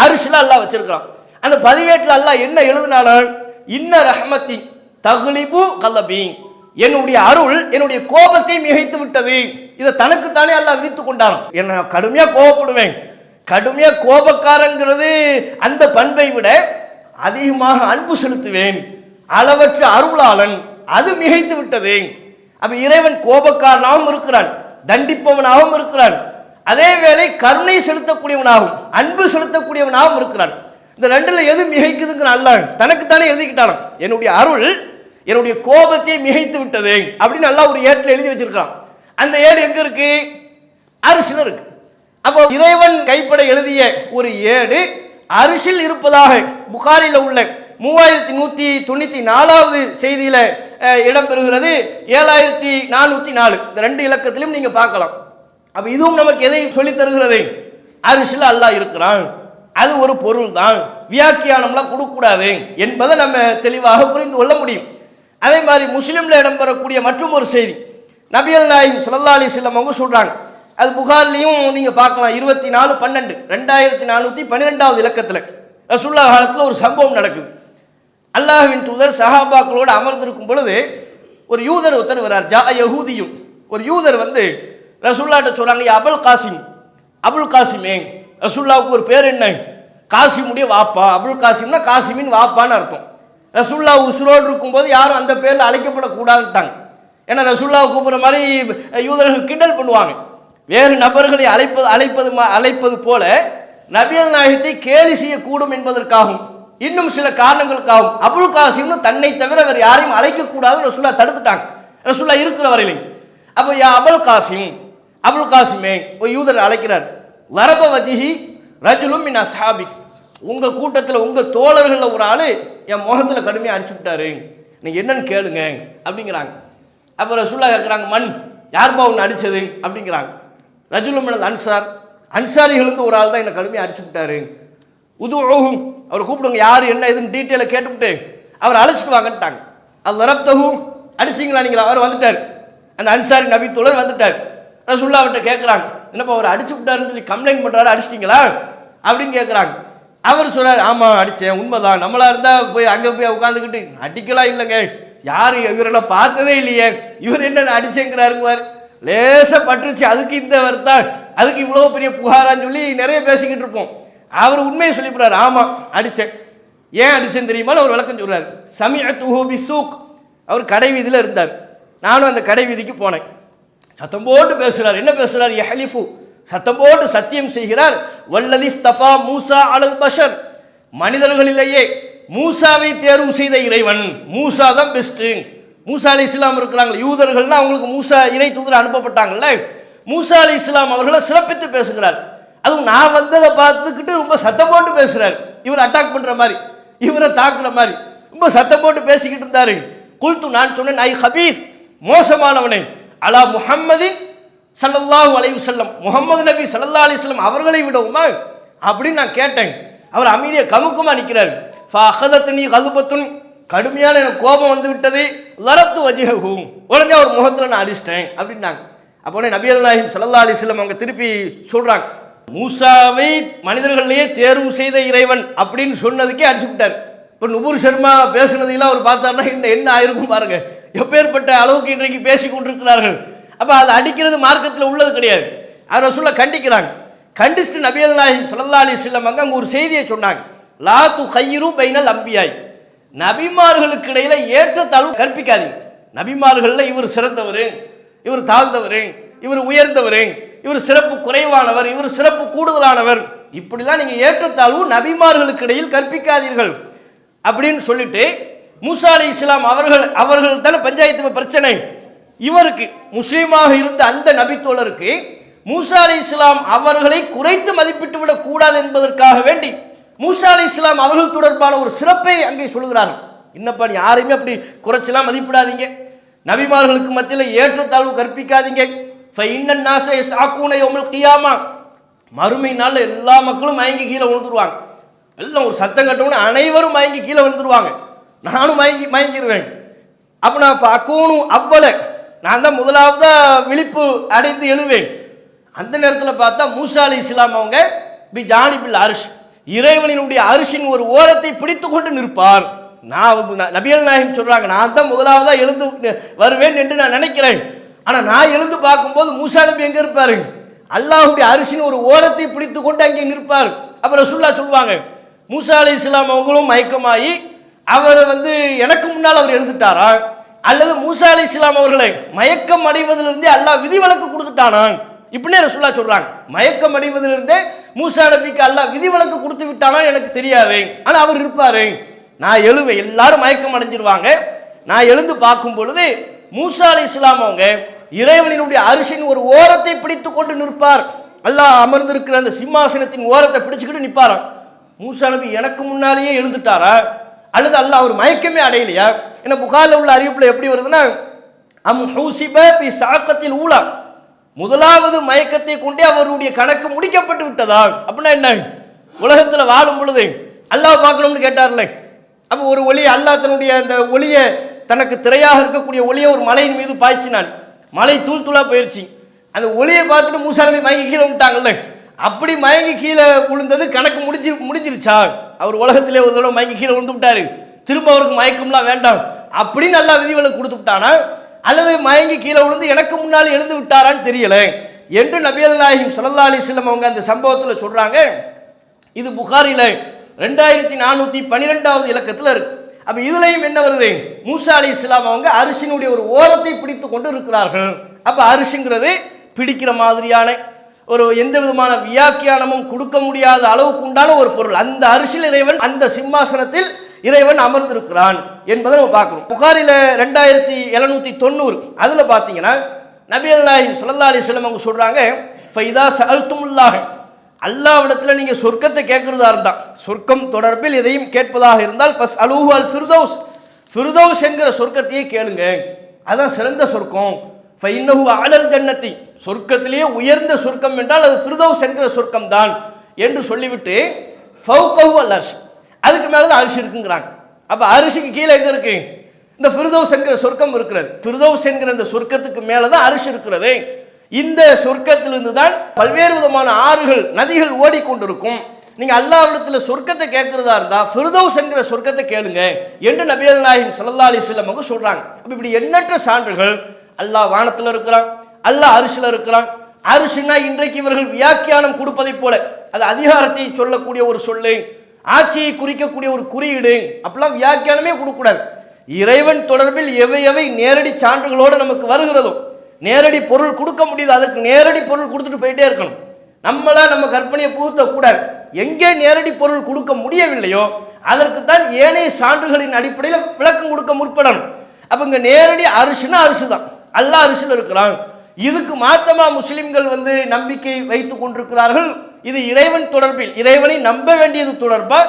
அரிசில அல்லாஹ் வச்சிருக்கிறான். அந்த பதிவேட்டில் அல்லாஹ் என்ன எழுதினான்? இன்ன ரஹ்மத்தி தக்லிபு கலபி, என்னுடைய அருள் என்னுடைய கோபத்தை மிகைத்து விட்டது. இதை தனக்குத்தானே அல்லாஹ் விதித்து கொண்டான். என்ன கடுமையா கோபப்படுவேன், கடுமையா கோபக்காரங்கிறது அந்த பண்பை விட அதிகமாக அன்பு செலுத்துவேன், அளவற்ற அருளாளன், அது மிகைத்து விட்டது. அப்ப இறைவன் கோபக்காரனாகவும் இருக்கிறான், தண்டிப்பவனாகவும் இருக்கிறான், அதே வேளை கருணை செலுத்தக்கூடியவனாகவும் அன்பு செலுத்தக்கூடியவனாகவும் இருக்கிறான். இந்த ரெண்டுல எது மிகைக்குதுங்கிற அல்லாஹ் தனக்குத்தானே எழுதிக்கிட்டான். என்னுடைய அருள் என்னுடைய கோபத்தை மிகைத்து விட்டது அப்படின்னு அல்லாஹ் ஒரு ஏட்டில் எழுதி வச்சிருக்கான். அந்த ஏடு எங்க இருக்கு? அரிசில இருக்கு. அப்போ இறைவன் கைப்பட எழுதிய ஒரு ஏடு அரிசில் இருப்பதாக புகாரில உள்ள 3194வது செய்தியில இடம்பெறுகிறது. 7404 இந்த 2 இலக்கத்திலும் நீங்க பார்க்கலாம். அப்ப இதுவும் நமக்கு எதை சொல்லி தருகிறது? அரிசில அல்லாஹ் இருக்கிறான், அது ஒரு பொருள் தான், வியாக்கியானம்லாம் கொடுக்கக்கூடாது என்பதை நம்ம தெளிவாக புரிந்து கொள்ள முடியும். அதே மாதிரி முஸ்லிம்ல இடம்பெறக்கூடிய மற்றும் ஒரு செய்தி, நபிகள் நாயகம் ஸல்லல்லாஹு அலைஹி வஸல்லம் அவங்க சொல்றாங்க, அது புகார்லையும் நீங்க பார்க்கலாம், 24/12 இலக்கத்தில் ரசூலுல்லாஹ் காலத்தில் ஒரு சம்பவம் நடக்குது. அல்லாஹ்வின் தூதர் சஹாபாக்களோடு அமர்ந்திருக்கும் பொழுது ஒரு யூதர் ஒருத்தர் வர்றார், யஹூதியும். ஒரு யூதர் வந்து ரசூலுல்லாஹ்ட்ட சொல்றாங்க, அபுல் காசிம், அபுல் காசிமே, ரசூலுல்லாஹ்வுக்கு ஒரு பேர் என்ன? காசிமுடைய வாப்பா. அபுல் காசிம்னா காசிமின் வாப்பான்னு அர்த்தம். ரசூலுல்லாஹ் உசுரோடு இருக்கும்போது யாரும் அந்த பேரில் அழைக்கப்படக்கூடாதுட்டாங்க. ஏன்னா ரசூலுல்லாஹ் கூப்பிட்ற மாதிரி யூதர்கள் கிண்டல் பண்ணுவாங்க. வேறு நபர்களை அழைப்பது போல நபிகள் நாயகத்தை கேலி செய்யக்கூடும் என்பதற்காகவும் இன்னும் சில காரணங்களுக்காகவும் அபுல் காசிம்னு தன்னை தவிர வேறு யாரையும் அழைக்கக்கூடாதுன்னு ரசூலுல்லாஹ் தடுத்துட்டாங்க, ரசூலுல்லாஹ் இருக்கிற வரையிலும். அப்போ அபுல் காசிம், அபுல் காசிமே, ஒரு யூதர் அழைக்கிறார். வரப வஜிஹி ரஜுலும் மின் அஸ்ஹாபி, உங்கள் கூட்டத்தில் உங்கள் தோழர்களில் ஒரு ஆள் என் முகத்தில் கடுமையாக அடிச்சு விட்டாரு, நீங்கள் என்னன்னு கேளுங்க அப்படிங்கிறாங்க. அப்போ ரசூலுல்லாஹ் கேட்குறாங்க, மண், யார்பா ஒன்று அடித்தது அப்படிங்கிறாங்க. ரஜுலும் மினல் அன்சார், அன்சாரிகளிருந்து ஒரு ஆள் தான் என்னை கடுமையாக அடிச்சு விட்டாரு. உதுஹும், அவர் கூப்பிடுங்க, யார் என்ன எதுன்னு டீட்டெயிலை கேட்டுவிட்டு அவர் அழைச்சிட்டு வாங்கட்டாங்க. அது லரப்தஹும், அடிச்சிங்களா நீங்கள்? அவர் வந்துட்டார், அந்த அன்சாரி நபி தோழர் வந்துட்டார். ரசூலுல்லாஹ் அவர்கிட்ட கேட்குறாங்க, என்னப்பா அவர் அடிச்சு விட்டாருன்னு சொல்லி கம்ப்ளைண்ட் பண்ணுறாரு, அடிச்சிட்டிங்களா அப்படின்னு கேட்குறாங்க. அவர் சொல்கிறார், ஆமாம் அடித்தேன், உண்மைதான், நம்மளா இருந்தால் போய் அங்கே போய் உட்காந்துக்கிட்டு அடிக்கலாம் இல்லைங்க, யார் இவரெல்லாம் பார்த்ததே இல்லையே, இவர் என்ன அடிச்சேங்கிறாருங்குவார். லேசாக பட்டுருச்சு, அதுக்கு இந்த வருத்தான், அதுக்கு இவ்வளோ பெரிய புகாரான்னு சொல்லி நிறைய பேசிக்கிட்டு இருப்போம். அவர் உண்மையை சொல்லிவிடுறாரு, ஆமாம் அடித்தேன். ஏன் அடித்தேன்னு தெரியுமா? அவர் விளக்கம் சொல்கிறார். சமிஅத்துஹு பிஸ்ஸூக், அவர் கடை வீதியில் இருந்தார், நானும் அந்த கடை வீதிக்கு போனேன். சத்தம் போட்டு பேசுகிறார். என்ன பேசுகிறார்? யஹ்லிஃபு, சத்தம் போட்டு சத்தியம் செய்கிறார். வல்லதி ஸ்தஃபா மூசா அலல் பஷர், மனிதர்களிலேயே மூசாவை தேர்வு செய்த இறைவன், மூசா தான் பெஸ்ட்டு. மூசா அலைஹிஸ்ஸலாம் இருக்கிறாங்க, யூதர்கள்னா அவங்களுக்கு மூசா இறை தூதர் அனுப்பப்பட்டாங்கல்ல, மூசா அலைஹிஸ்ஸலாம் அவர்களை சிறப்பித்து பேசுகிறார். அதுவும் நான் வந்ததை பார்த்துக்கிட்டு ரொம்ப சத்தம் போட்டு பேசுகிறார். இவர் அட்டாக் பண்ணுற மாதிரி, இவரை தாக்குற மாதிரி ரொம்ப சத்தம் போட்டு பேசிக்கிட்டு இருந்தாரு. குல்து, நான் சொன்னேன், ஐ ஹபீஸ், மோசமானவனே, அலா முஹம்மதின் ஸல்லல்லாஹு அலைஹி வஸல்லம், முஹம்மது நபி ஸல்லல்லாஹு அலைஹி வஸல்லம் அவர்களை விடவுமா அப்படின்னு நான் கேட்டேன். அவர் அமைதியை கமுக்கமாக நிற்கிறார். ஃபஅஹதத்னி கல்பத்துன், கடுமையான எனக்கு கோபம் வந்து விட்டது. லரப்து வஜ்ஹஹு, உடனே அவர் முகத்தில் நான் அடிச்சிட்டேன் அப்படின்னாங்க. அப்போ நபிகள் நாயகம் ஸல்லல்லாஹு அலைஹி வஸல்லம் அவங்க திருப்பி சொல்கிறாங்க, மூசாவை மனிதர்களிலேயே தேர்வு செய்த இறைவன் அப்படின்னு சொன்னதுக்கே அடிச்சு விட்டார். இப்போ நுபுர் சர்மா பேசுனதெல்லாம் அவர் பார்த்தாருன்னா என்ன ஆயிருக்கும் பாருங்க, எப்பேற்பட்ட அளவுக்கு இன்றைக்கு பேசி கொண்டிருக்கிறார்கள். அப்போ அதை அடிக்கிறது மார்க்கத்தில் உள்ளது கிடையாது. அதை ரசூலுல்லாஹ் கண்டிக்கிறாங்க. கண்டிச்சுட்டு நபிகள் நாயகம் ஸல்லல்லாஹு அலைஹி வஸல்லம் அங்கே ஒரு செய்தியை சொன்னாங்க, லா துகையிரு பைனல் அம்பியாய், நபிமார்களுக்கு இடையில ஏற்றத்தாழ்வு கற்பிக்காதீங்க. நபிமார்களில் இவர் சிறந்தவர், இவர் தாழ்ந்தவர், இவர் உயர்ந்தவர், இவர் சிறப்பு குறைவானவர், இவர் சிறப்பு கூடுதலானவர், இப்படிலாம் நீங்கள் ஏற்றத்தாழ்வு நபிமார்களுக்கு இடையில் கற்பிக்காதீர்கள் அப்படின்னு சொல்லிட்டு, மூசா அலைஹிஸ்ஸலாம் அவர்கள் தானே பஞ்சாயத்து பிரச்சனை, இவருக்கு முஸ்லீமாக இருந்த அந்த நபித்தோழருக்கு மூசா அலைஹிஸ்ஸலாம் அவர்களை குறைத்து மதிப்பிட்டு விடக் கூடாது என்பதற்காக வேண்டி மூசா அலைஹிஸ்ஸலாம் அவர்கள் தொடர்பான ஒரு சிறப்பை அங்கே சொல்கிறார்கள். என்னப்பா, யாரையுமே அப்படி குறைச்சலாம் மதிப்பிடாதீங்க, நபிமார்களுக்கு மத்தியில் ஏற்றத்தாழ்வு கற்பிக்காதீங்க. ஃபஇன்னன் நாஸ யஸ்ஆகூன யௌமல் கியாமா, மறுமை நாளில் எல்லா மக்களும் மயங்கி கீழே விழுந்துருவாங்க. எல்லாம் ஒரு சத்தம் கட்டவுடனே அனைவரும் மயங்கி கீழே விழுந்துருவாங்க, நானும் மயங்கிடுவேன். அப்போ நான் ஃபஅகூனு அவ்வல, நான் தான் முதலாவதா விழிப்பு அடைந்து எழுவேன். அந்த நேரத்தில் பார்த்தா மூசா அலைஹிஸ்ஸலாம் அவங்க பி ஜானிபில் அரிஷ், இறைவனினுடைய அரிசின் ஒரு ஓரத்தை பிடித்து கொண்டு நிற்பார். நபிகள் நாயகம் சொல்றாங்க, நான் தான் முதலாவதா எழுந்து வருவேன் என்று நான் நினைக்கிறேன். ஆனால் நான் எழுந்து பார்க்கும்போது மூசா நபி எங்கே இருப்பாரு? அல்லாஹ்வுடைய அரிசின் ஒரு ஓரத்தை பிடித்து கொண்டு அங்கே நிற்பார். அப்புறம் ரசூலுல்லாஹ் சொல்லுவாங்க, மூசா அலைஹிஸ்ஸலாம் அவங்களும் மயக்கமாகி அவர் எனக்கு முன்னால் அவர் எழுந்துட்டாரா, அல்லது மூசா அலைஹிஸ்ஸலாம் அவர்களை மயக்கம் அடைவதிலிருந்தே அல்லாஹ் விதிவிலக்கு கொடுத்துட்டானா? இப்படியே ரசூலுல்லாஹ் சொல்றாங்க, மயக்கம் அடைவதிலிருந்தே மூசா நபிக்கு அல்லாஹ் விதிவிலக்கு கொடுத்து விட்டானா எனக்கு தெரியாது, ஆனால் அவர் இருப்பாரு. நான் எழுவேன், எல்லாரும் மயக்கம் அடைஞ்சிருவாங்க. நான் எழுந்து பார்க்கும் பொழுது மூசா அலைஹிஸ்ஸலாம் அவங்க இறைவனினுடைய அரிசின் ஒரு ஓரத்தை பிடித்து கொண்டு நிற்பார். அல்லாஹ் அமர்ந்திருக்கிற அந்த சிம்மாசனத்தின் ஓரத்தை பிடிச்சுக்கிட்டு நிற்பாராம். மூசா நபி எனக்கு முன்னாலேயே எழுந்துட்டாரா, அல்லது அல்லாஹ் அவர் மயக்கமே அடையலையா? ஏன்னா புகாரில் உள்ள அறிவிப்பில் எப்படி வருதுன்னா, அம் ஹூசிப பி சாக்கத்தில் ஊலா, முதலாவது மயக்கத்தை கொண்டே அவருடைய கணக்கு முடிக்கப்பட்டு விட்டதா? அப்படின்னா என்ன? உலகத்தில் வாழும் பொழுது அல்லாஹ் பார்க்கணும்னு கேட்டார்ல. அப்போ ஒரு ஒளி, அல்லாஹ் தன்னுடைய அந்த ஒளியை, தனக்கு திரையாக இருக்கக்கூடிய ஒளியை ஒரு மலையின் மீது பாய்ச்சினான். மலை தூள் தூளா போயிடுச்சு. அந்த ஒளியை பார்த்துட்டு மூசா நபி மயங்கி கீழே விட்டாங்கல்ல. அப்படி மயங்கி கீழே விழுந்தது கணக்கு முடிஞ்சிருச்சா? அவர் உலகத்திலே ஒரு தடவை மயங்கி கீழே விழுந்து விட்டாரு, திரும்ப அவருக்கு மயக்கம்லாம் வேண்டாம் அப்படின்னு நல்லா விதிவிலக்கு கொடுத்து விட்டானா, அல்லது மயங்கி கீழே விழுந்து எனக்கு முன்னால் எழுந்து விட்டாரான்னு தெரியல என்று நபிகள் நாயகம் ஸல்லல்லாஹு அலைஹி வஸல்லம் அவங்க அந்த சம்பவத்தில் சொல்றாங்க. இது புகாரில 2412வது இலக்கத்தில் இருக்கு. அப்ப இதுலயும் என்ன வருது? மூசா அலைஹிஸ்ஸலாம் அவங்க அரிசினுடைய ஒரு ஓரத்தை பிடித்து கொண்டு இருக்கிறார்கள். அப்ப அரிசிங்கிறது பிடிக்கிற மாதிரியான ஒரு எந்த விதமான வியாக்கியானமும் கொடுக்க முடியாத அளவுக்கு உண்டான ஒரு பொருள். அந்த அரிசியில் இறைவன், அந்த சிம்மாசனத்தில் இறைவன் அமர்ந்திருக்கிறான் என்பதை நம்ம பார்க்கிறோம். புகாரில 2790 அதுல பாத்தீங்கன்னா நபிகள் நாயகம் ஸல்லல்லாஹு அலைஹி வஸல்லம் அவங்க சொல்றாங்க, ஃபைதா சஅல்துமுல்லாஹ், அல்லாஹ்விடத்துல நீங்க சொர்க்கத்தை கேட்கிறதா இருந்தா, சொர்க்கம் தொடர்பில் எதையும் கேட்பதாக இருந்தால் ஃபஸ்அலூஹு அல் ஃபிர்தௌஸ், ஃபிர்தௌஸ் என்கிற சொர்க்கத்தையே கேளுங்க, அதான் சிறந்த சொர்க்கம். ஃபைன்னஹு அலல் ஜன்னதி, சொர்க்கத்திலேயே உயர்ந்த சொர்க்கம் என்றால் அது ஃபிர்தௌஸ் என்கிற சொர்க்கம் தான் என்று சொல்லிவிட்டு ஃபௌகஹு அல் அர்ஷ், அதுக்கு மேல தான் அரிசி இருக்குங்கிறாங்க. அப்ப அரிசிக்கு கீழே எங்க இருக்கு? இந்த ஃபிர்தௌஸ் என்கிற சொர்க்கம் இருக்கிறது. ஃபிர்தௌஸ் என்கிற இந்த சொர்க்கத்துக்கு மேல தான் அரிசி இருக்கிறது. இந்த சொர்க்கத்திலிருந்து தான் பல்வேறு விதமான ஆறுகள், நதிகள் ஓடிக்கொண்டிருக்கும். நீங்க அல்லாஹ்விடத்தில் சொர்க்கத்தை கேட்கிறதா இருந்தா ஃபிர்தௌஸ் என்கிற சொர்க்கத்தை கேளுங்க என்று நபிகள் நாயகம் ஸல்லல்லாஹு அலைஹி வஸல்லம் அவங்க சொல்றாங்க. அப்ப இப்படி எண்ணற்ற சான்றுகள், அல்லாஹ் வானத்தில் இருக்கிறான், அல்லாஹ் அரிசில இருக்கிறான். அரிசினா இன்றைக்கு இவர்கள் வியாக்கியானம் கொடுப்பதை போல அது அதிகாரத்தை சொல்லக்கூடிய ஒரு சொல்லு, ஆட்சியை குறிக்கக்கூடிய ஒரு குறியீடு, அப்பெல்லாம் வியாக்கியானமே கொடுக்கக்கூடாது. இறைவன் தொடர்பில் எவை எவை நேரடி சான்றுகளோடு நமக்கு வருகிறதோ, நேரடி பொருள் கொடுக்க முடியுது, அதற்கு நேரடி பொருள் கொடுத்துட்டு போயிட்டே இருக்கணும். நம்மளா நம்ம கற்பனையை புகுத்த கூடாது. எங்கே நேரடி பொருள் கொடுக்க முடியவில்லையோ அதற்கு தான் ஏனைய சான்றுகளின் அடிப்படையில் விளக்கம் கொடுக்க முற்படணும். அப்ப இங்க நேரடி அரிசினா அரிசி தான், அல்லாஹ் அரிசியில் இருக்கிறான். இதுக்கு மாத்தமா முஸ்லிம்கள் நம்பிக்கை வைத்துக் கொண்டிருக்கிறார்கள். இது இறைவன் தொடர்பில், இறைவனை நம்ப வேண்டியது தொடர்பா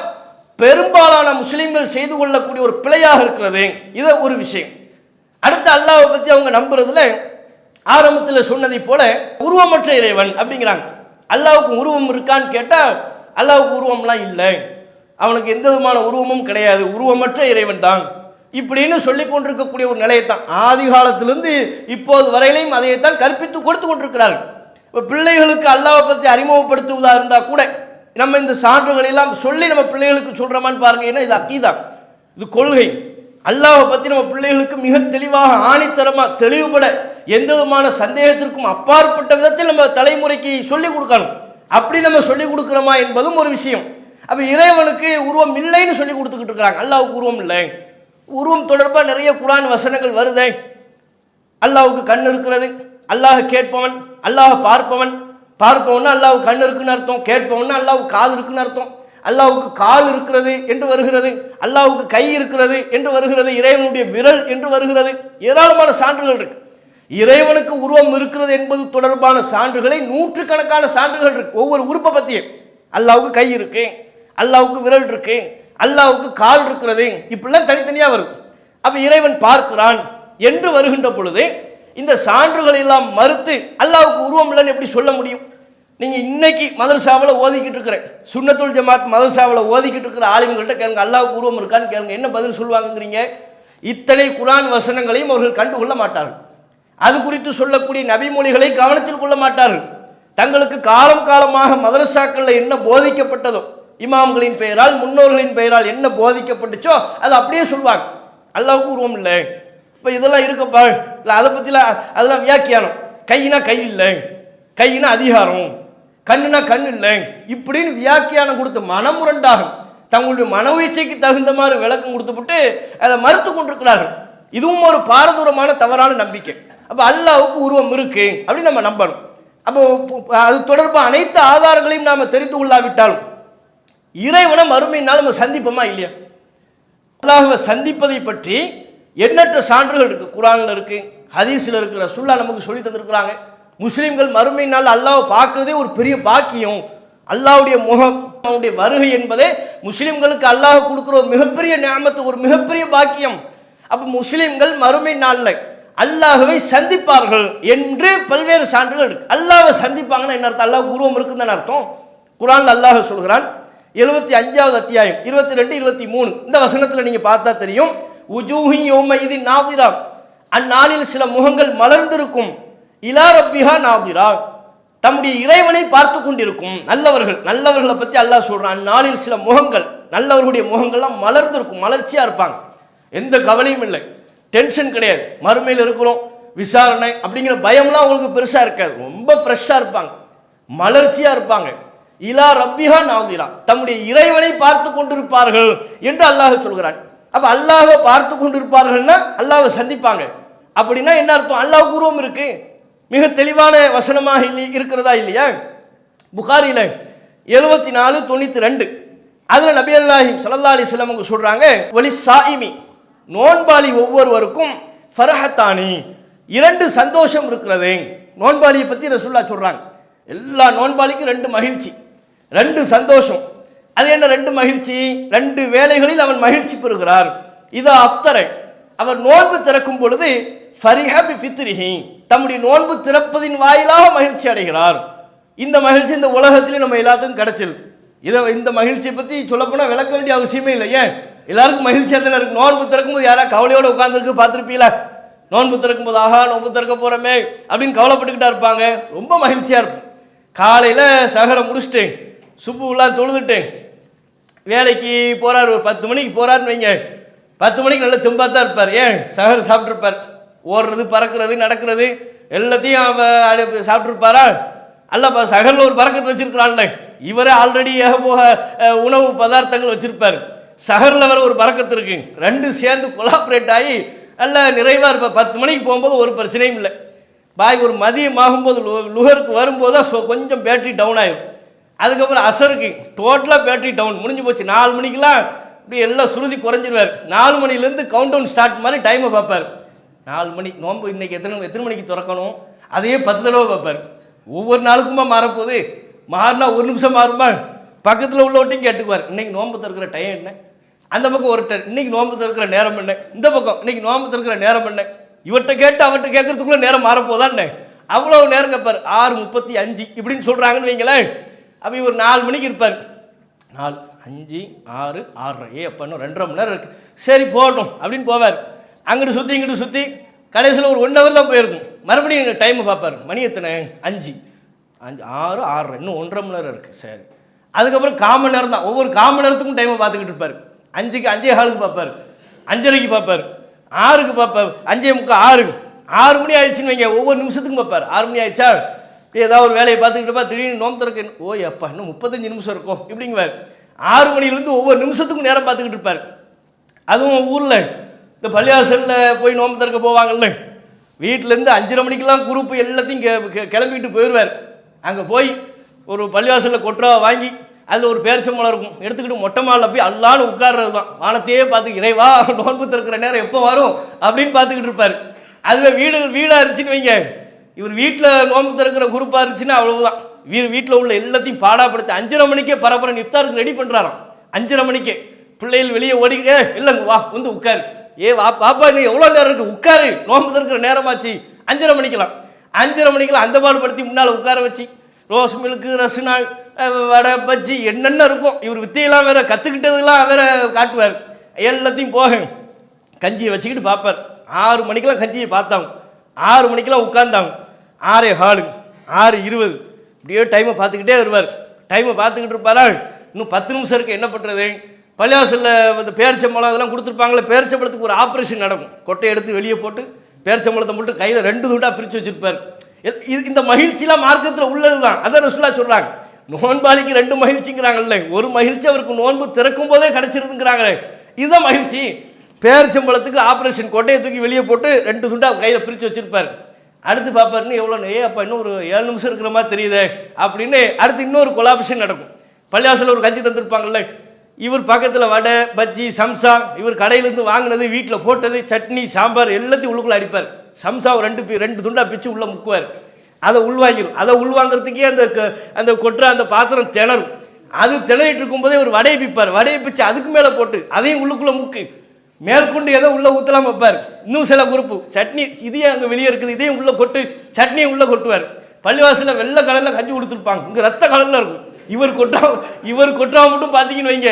பெரும்பாலான முஸ்லிம்கள் செய்து கொள்ளக்கூடிய ஒரு பிழையாக இருக்கிறது. இது ஒரு விஷயம். அடுத்து அல்லாஹ்வை பத்தி அவங்க நம்புறதுல ஆரம்பத்தில் சொன்னதை போல உருவமற்ற இறைவன் அப்படிங்கிறாங்க. அல்லாஹ்வுக்கு உருவம் இருக்கான்னு கேட்டா அல்லாஹ்வுக்கு உருவம்லாம் இல்லை, அவனுக்கு எந்த விதமான உருவமும் கிடையாது, உருவமற்ற இறைவன் தான் இப்படின்னு சொல்லி கொண்டிருக்கக்கூடிய ஒரு நிலையத்தான் ஆதி காலத்திலிருந்து இப்போது வரையிலையும் அதைத்தான் கற்பித்து கொடுத்து கொண்டிருக்கிறார்கள். இப்போ பிள்ளைகளுக்கு அல்லாஹ்வை பற்றி அறிமுகப்படுத்துவதாக இருந்தால் கூட நம்ம இந்த சான்றுகள் எல்லாம் சொல்லி நம்ம பிள்ளைகளுக்கு சொல்றோமான்னு பாருங்க. ஏன்னா இது அக்கீதா, இது கொள்கை. அல்லாஹ்வை பற்றி நம்ம பிள்ளைகளுக்கு மிக தெளிவாக ஆணித்தரமா தெளிவுபட எந்த விதமான சந்தேகத்திற்கும் அப்பாற்பட்ட விதத்தில் நம்ம தலைமுறைக்கு சொல்லிக் கொடுக்கணும். அப்படி நம்ம சொல்லிக் கொடுக்கிறோமா என்பதும் ஒரு விஷயம். அப்போ இறைவனுக்கு உருவம் இல்லைன்னு சொல்லி கொடுத்துக்கிட்டு இருக்கிறாங்க. அல்லாஹ்வுக்கு உருவம் இல்லை. உருவம் தொடர்பாக நிறைய குர்ஆன் வசனங்கள் வருதே. அல்லாஹ்வுக்கு கண் இருக்கிறது, அல்லாஹ் கேட்பவன், அல்லாஹ் பார்ப்பவன். பார்ப்பவன்னா அல்லாஹ்வுக்கு கண் இருக்குன்னு அர்த்தம், கேட்பவன்னா அல்லாஹ்வுக்கு காது இருக்குன்னு அர்த்தம். அல்லாஹ்வுக்கு கால் இருக்கிறது என்று வருகிறது, அல்லாஹ்வுக்கு கை இருக்கிறது என்று வருகிறது, இறைவனுடைய விரல் என்று வருகிறது. ஏராளமான சான்றுகள் இருக்கு. இறைவனுக்கு உருவம் இருக்கிறது என்பது தொடர்பான சான்றுகளை நூற்றுக்கணக்கான சான்றுகள் இருக்கு. ஒவ்வொரு உறுப்பை பற்றியும் அல்லாஹ்வுக்கு கை இருக்கு, அல்லாஹ்வுக்கு விரல் இருக்கு, அல்லாஹ்வுக்கு கால் இருக்கிறது, இப்படிலாம் தனித்தனியாக வருது. அப்ப இறைவன் பார்க்கிறான் என்று வருகின்ற பொழுது இந்த சான்றுகளை எல்லாம் மறுத்து அல்லாஹ்வுக்கு உருவம் இல்லைன்னு எப்படி சொல்ல முடியும்? நீங்க இன்னைக்கு மதரசாவில் ஓதிக்கிட்டு இருக்கிற சுன்னத்துல் ஜமாத் மதரசாவில் ஓதிக்கிட்டு இருக்கிற ஆலிம்கள்ட்ட கேளுங்க, அல்லாஹ்வுக்கு உருவம் இருக்கான்னு கேளுங்க, என்ன பதில் சொல்லுவாங்கங்கிறீங்க? இத்தனை குர்ஆன் வசனங்களையும் அவர்கள் கண்டுகொள்ள மாட்டார்கள். அது குறித்து சொல்லக்கூடிய நபிமொழிகளை கவனத்தில் கொள்ள மாட்டார்கள். தங்களுக்கு காலம் காலமாக மதரசாக்களில் என்ன போதிக்கப்பட்டதோ, இமாம்களின் பெயரால் முன்னோர்களின் பெயரால் என்ன போதிக்கப்பட்டுச்சோ அது அப்படியே சொல்வாங்க. அல்லாஹ்வுக்கு உருவம் இல்லை, இப்போ இதெல்லாம் இருக்கப்பா இல்லை, அதை பற்றிலாம் அதெல்லாம் வியாக்கியானம். கையினா கை இல்லை, கையினா அதிகாரம், கண்ணுனா கண் இல்லை, இப்படின்னு வியாக்கியானம் கொடுத்து மனமுரண்டாகும் தங்களுடைய மனவீச்சைக்கு தகுந்த மாதிரி விளக்கம் கொடுத்துவிட்டு அதை மறுத்து கொண்டிருக்கிறார்கள். இதுவும் ஒரு பாரதூரமான தவறான நம்பிக்கை. அப்போ அல்லாஹ்வுக்கு உருவம் இருக்கு அப்படின்னு நம்ம நம்பணும். அப்போ அது தொடர்பாக அனைத்து ஆதாரங்களையும் நாம் தெரிந்து கொள்ளாவிட்டாலும் இறைவனை மறுமையினால் நம்ம சந்திப்போமா இல்லையா? அல்லாஹ்வை சந்திப்பதை பற்றி எண்ணற்ற சான்றுகள் இருக்கு. குர்ஆன்ல இருக்கு, ஹதீஸில் இருக்கிற ரசூலுல்லாஹ் நமக்கு சொல்லி தந்திருக்கிறாங்க. முஸ்லிம்கள் மறுமையினால் அல்லாஹ்வை பார்க்கறதே ஒரு பெரிய பாக்கியம். அல்லாஹ்வுடைய முகம், அவனுடைய வருகை என்பதே முஸ்லிம்களுக்கு அல்லாஹ் கொடுக்குற ஒரு மிகப்பெரிய நிஅமத், ஒரு மிகப்பெரிய பாக்கியம். அப்போ முஸ்லிம்கள் மறுமை நாளில் அல்லாஹ்வை சந்திப்பார்கள் என்று பல்வேறு சான்றுகள் இருக்கு. அல்லாஹ்வை சந்திப்பாங்கன்னா என்ன அர்த்தம்? அல்லாஹ் உருவம் இருக்குன்னு தானே அர்த்தம். குர்ஆன்ல அல்லாஹ் சொல்கிறான் 75வது அத்தியாயம் 22 23 இந்த வசனத்தில் நீங்க பார்த்தா தெரியும். உஜூஹி யௌமைதின் நாதிரா, அந்நாளில் சில முகங்கள் மலர்ந்திருக்கும். இலா ரப்பிஹா நாதிரா, தம்முடைய இறைவனை பார்த்து கொண்டிருக்கும். நல்லவர்களை பத்தி அல்லாஹ் சொல்றான். அந்நாளில் சில முகங்கள், நல்லவர்களுடைய முகங்கள்லாம் மலர்ந்திருக்கும், மலர்ச்சியா இருப்பாங்க, எந்த கவலையும் இல்லை, டென்ஷன் கிடையாது, மறுமையில் இருக்கிறோம் விசாரணை அப்படிங்கிற பயம்லாம் அவங்களுக்கு பெருசா இருக்காது, ரொம்ப ஃப்ரெஷ்ஷா இருப்பாங்க, மலர்ச்சியா இருப்பாங்க. இலா ரப்பிஹா நாதிரா, தம்முடைய இறைவனை பார்த்து கொண்டிருப்பார்கள் என்று அல்லாஹ் சொல்கிறான். அப்ப அல்லாஹ்வை பார்த்து கொண்டிருப்பார்கள்னா அல்லாஹ்வை சந்திப்பாங்க. அப்படின்னா என்ன அர்த்தம்? அல்லாஹ்வுக்கு உருவம் இருக்கு, மிக தெளிவான வசனமாக இருக்கிறதா இல்லையா? புகாரில 74:92 அதுல நபி அல்லாஹி ஸல்லல்லாஹு அலைஹி வஸல்லம் சொல்றாங்க, வலி சாயிமி, நோன்பாளி ஒவ்வொருவருக்கும் ஃபரஹத்தானி, 2 சந்தோஷம் இருக்கிறது. நோன்பாளியை பத்தி ரசூலுல்லாஹ் சொல்றாங்க. எல்லா நோன்பாளிக்கும் 2 மகிழ்ச்சி, 2 சந்தோஷம். அது என்ன 2 மகிழ்ச்சி? 2 வேளைகளில் அவன் மகிழ்ச்சி பெறுகிறார். இதா அஃப்தர, அவர் நோன்பு திறக்கும் பொழுது ஃபரிஹ பி ஃபித்ரிஹி, தம்முடைய நோன்பு திறப்பதின் வாயிலாக மகிழ்ச்சி அடைகிறார். இந்த மகிழ்ச்சி இந்த உலகத்திலே நம்ம எல்லாத்துக்கும் கிடைச்சிருக்கு. இந்த மகிழ்ச்சியை பத்தி சொல்லப்போனால் விளக்க வேண்டிய அவசியமே இல்லை. ஏன் எல்லாருக்கும் மகிழ்ச்சியாக தானே இருக்கு. நோன்பு திறக்கும் போது யாரா கவலையோட உட்கார்ந்துருக்கு பார்த்துருப்பீங்களா? நோன்பு திறக்கும் போது ஆஹா நோன்பு திறக்க போறோமே அப்படின்னு கவலைப்பட்டுக்கிட்டா இருப்பாங்க, ரொம்ப மகிழ்ச்சியா இருக்கும். காலையில சஹரை முடிச்சுட்டு சுப்புலாம் தொழுதுட்டு வேலைக்கு போறாரு, ஒரு 10 மணிக்கு போறாருன்னு வைங்க, 10 மணிக்கு நல்ல தெம்பா தான் இருப்பார். ஏன் சஹர் சாப்பிட்ருப்பார், ஓடுறது பறக்கிறது நடக்கிறது எல்லாத்தையும் சாப்பிட்ருப்பாரா? அல்லப்பா சஹரில் ஒரு பறக்கத்தை வச்சிருக்கிறான்ல, இவரே ஆல்ரெடி ஏகபோக உணவு பதார்த்தங்கள் வச்சிருப்பார், சஹரில் வர ஒரு பறக்கத்து இருக்கு, 2 சேர்ந்து கொலாபரேட் ஆகி நல்ல நிறைவாக இருப்பார். 10 மணிக்கு போகும்போது ஒரு பிரச்சனையும் இல்லை. பாய் ஒரு மதியம் ஆகும்போது லுகருக்கு வரும்போது தான் கொஞ்சம் பேட்டரி டவுன் ஆகிடும். அதுக்கப்புறம் அசருக்கு டோட்டலாக பேட்டரி டவுன் முடிஞ்சு போச்சு. 4 மணிக்கெலாம் இப்படி எல்லாம் சுருதி குறைஞ்சிருவார். 4 மணிலேருந்து கவுண்ட் டவுன் ஸ்டார்ட் மாதிரி டைமை பார்ப்பார். 4 மணி நோன்பு இன்னைக்கு எத்தனை மணிக்கு திறக்கணும் அதையே 10 தடவை பார்ப்பார். ஒவ்வொரு நாளுக்குமா மாறப்போகுது, மாறினா 1 நிமிஷம் மாறுமா, பக்கத்தில் உள்ளவட்டையும் கேட்டுக்குவார், இன்னைக்கு நோன்பு திறக்கிற டைம் என்ன, அந்த பக்கம் ஒரு இன்னைக்கு நோன்பு திறக்கிற நேரம் என்ன, இந்த பக்கம் இன்னைக்கு நோன்பு திறக்கிற நேரம் என்ன, இவர்கிட்ட கேட்டு அவர்கிட்ட கேட்கறதுக்குள்ள நேரம் மாறப்போதான்னு அவ்வளவு நேரம் கேட்பார். 6:35 இப்படின்னு சொல்றாங்கன்னு வைங்களேன். அப்போ இவர் 4 மணிக்கு இருப்பார், 4, 5, 6, 6:30 அப்போ இன்னும் 2.5 மணி நேரம் இருக்கு, சரி போகட்டும் அப்படின்னு போவார். அங்கிட்டு சுற்றி இங்கிட்டு சுற்றி கடைசியில் ஒரு 1 ஹவர் தான் போயிருக்கும். மறுபடியும் டைமை பார்ப்பார், மணி எத்தனை, 5, 6, 6:30 இன்னும் 1.5 மணி நேரம் இருக்குது, சரி. அதுக்கப்புறம் 1/4 மணி நேரம் தான், ஒவ்வொரு 1/4 மணி நேரத்துக்கும் டைமை பார்த்துக்கிட்டு இருப்பார். 5க்கு 5:15 பார்ப்பார், 5:30 பார்ப்பார், 6க்கு பார்ப்பார், 5:45, 6 மணி ஆயிடுச்சுன்னு வைங்க, ஒவ்வொரு நிமிஷத்துக்கும் பார்ப்பார். 6 மணி ஆயிடுச்சா ஏதாவது ஒரு வேலையை பார்த்துக்கிட்டு இருப்பா, திடீர்னு நோம்பு திறக்க, ஓ எப்பா இன்னும் 35 நிமிஷம் இருக்கும் இப்படிங்குவார். 6 மணிலேருந்து ஒவ்வொரு நிமிஷத்துக்கும் நேரம் பார்த்துக்கிட்டு இருப்பார். அதுவும் ஊரில் இந்த பள்ளியாசலில் போய் நோம்பு திறக்க போவாங்கல்ல, வீட்டிலேருந்து 5:30 மணிக்கெல்லாம் குரூப்பு எல்லாத்தையும் கிளம்பிட்டு போயிடுவார். அங்கே போய் ஒரு பள்ளிவாசலில் கொட்டுறா வாங்கி அதில் ஒரு பேரிச்சம்பழம் இருக்கும், எடுத்துக்கிட்டு மொட்டை மாலில் போய் அல்லான்னு உட்கார்றது தான். வானத்தையே பார்த்து இறைவா நோன்பு திறக்கிற நேரம் எப்போ வரும் அப்படின்னு பார்த்துக்கிட்டு இருப்பார். அதுவே வீடாக இருந்துச்சுன்னு வைங்க, இவர் வீட்டில் நோன்பு திறக்கிற குரூப்பாக இருந்துச்சுன்னா அவ்வளவுதான், வீட்டில் உள்ள எல்லாத்தையும் பாடாப்படுத்தி 5:30 மணிக்கே பரபரப்பு இஃப்தாருக்கு ரெடி பண்ணுறாராம். 5:30 மணிக்கே பிள்ளைகள் வெளியே ஓடிக்கிட்டே, இல்லைங்க வா வந்து உட்காரு, பாப்பா நீ எவ்வளோ நேரம் இருக்கு உட்காரு, நோன்பு திறக்கிற நேரமாச்சு, 5:30 மணிக்கெல்லாம் 5:30 மணிக்கெல்லாம் அந்த பாடுபடுத்தி முன்னால் உட்கார வச்சு ரோஸ் மில்க்கு, ரசுநாள், வடை, பஜ்ஜி என்னென்ன இருக்கும், இவர் வித்தையெல்லாம் வேற கற்றுக்கிட்டதெல்லாம் வேற காட்டுவார். எல்லாத்தையும் போக கஞ்சியை வச்சுக்கிட்டு பார்ப்பார். 6 மணிக்கெல்லாம் கஞ்சியை பார்த்தாங்க, 6 மணிக்கெல்லாம் உட்கார்ந்தாங்க, 6:15, 6:20 இப்படியே டைமை பார்த்துக்கிட்டே வருவார். டைமை பார்த்துக்கிட்டு இருப்பாரா, இன்னும் 10 நிமிஷம் இருக்குது, என்ன பண்ணுறது, பள்ளிவாசலில் இந்த பேரிச்சம்பழம் அதெல்லாம் கொடுத்துருப்பாங்களே, பேரிச்சம்பழத்துக்கு ஒரு ஆப்ரேஷன் நடக்கும், கொட்டையை எடுத்து வெளியே போட்டு பேரிச்சம்பழத்தை மட்டும் கையில் 2 துண்டாக பிரித்து வச்சுருப்பார். இந்த மகிழ்ச்சியெலாம் மார்க்கத்தில் உள்ளது தான். அதான் ரசூலுல்லாஹ் சொல்கிறாங்க, நோன்பாளிக்கு 2 மகிழ்ச்சிங்கிறாங்கல்ல, ஒரு மகிழ்ச்சி அவருக்கு நோன்பு திறக்கும் போதே கிடச்சிருந்துங்கிறாங்களே, இதுதான் மகிழ்ச்சி. பேரிச்சம்பழத்துக்கு ஆப்ரேஷன், கொட்டையை தூக்கி வெளியே போட்டு 2 துண்டாக கையில் பிரித்து வச்சுருப்பார். அடுத்து பார்ப்பாருன்னு எவ்வளோ அப்போ இன்னும் ஒரு 7 நிமிஷம் இருக்கிற மாதிரி தெரியுதே அப்படின்னு அடுத்து இன்னொரு கொலாபரேஷன் நடக்கும். பள்ளிவாசலில் ஒரு கஞ்சி தந்துருப்பாங்கல்ல, இவர் பக்கத்தில் வடை, பஜ்ஜி, சம்சா, இவர் கடையிலேருந்து வாங்கினது, வீட்டில் போட்டது, சட்னி, சாம்பார் எல்லாத்தையும் உள்ளுக்குள்ளே அடிப்பார். சம்சாவை 2 துண்டாக பிச்சு உள்ளே முக்குவார், அதை உள்வாங்கிடும். அதை உள்வாங்கிறதுக்கே அந்த கொட்டுற அந்த பாத்திரம் திணறும். அது திணறிட்டு இருக்கும்போதே ஒரு வடையை பிப்பார், வடையை பிச்சு அதுக்கு மேலே போட்டு அதையும் உள்ளுக்குள்ளே முக்கு மேற்கொண்டு ஏதோ உள்ளே ஊற்றலாம் வைப்பார். இன்னும் சில குரூப்பு சட்னி இதையும் அங்கே வெளியே இருக்குது, இதையும் உள்ளே கொட்டு, சட்னியை உள்ளே கொட்டுவார். பள்ளிவாசலில் வெள்ளை கலரில் கஞ்சி கொடுத்துருப்பாங்க, இங்கே ரத்த கலரில் இருக்கும். இவர் கொட்டா மட்டும் பார்த்தீங்கன்னு வைங்க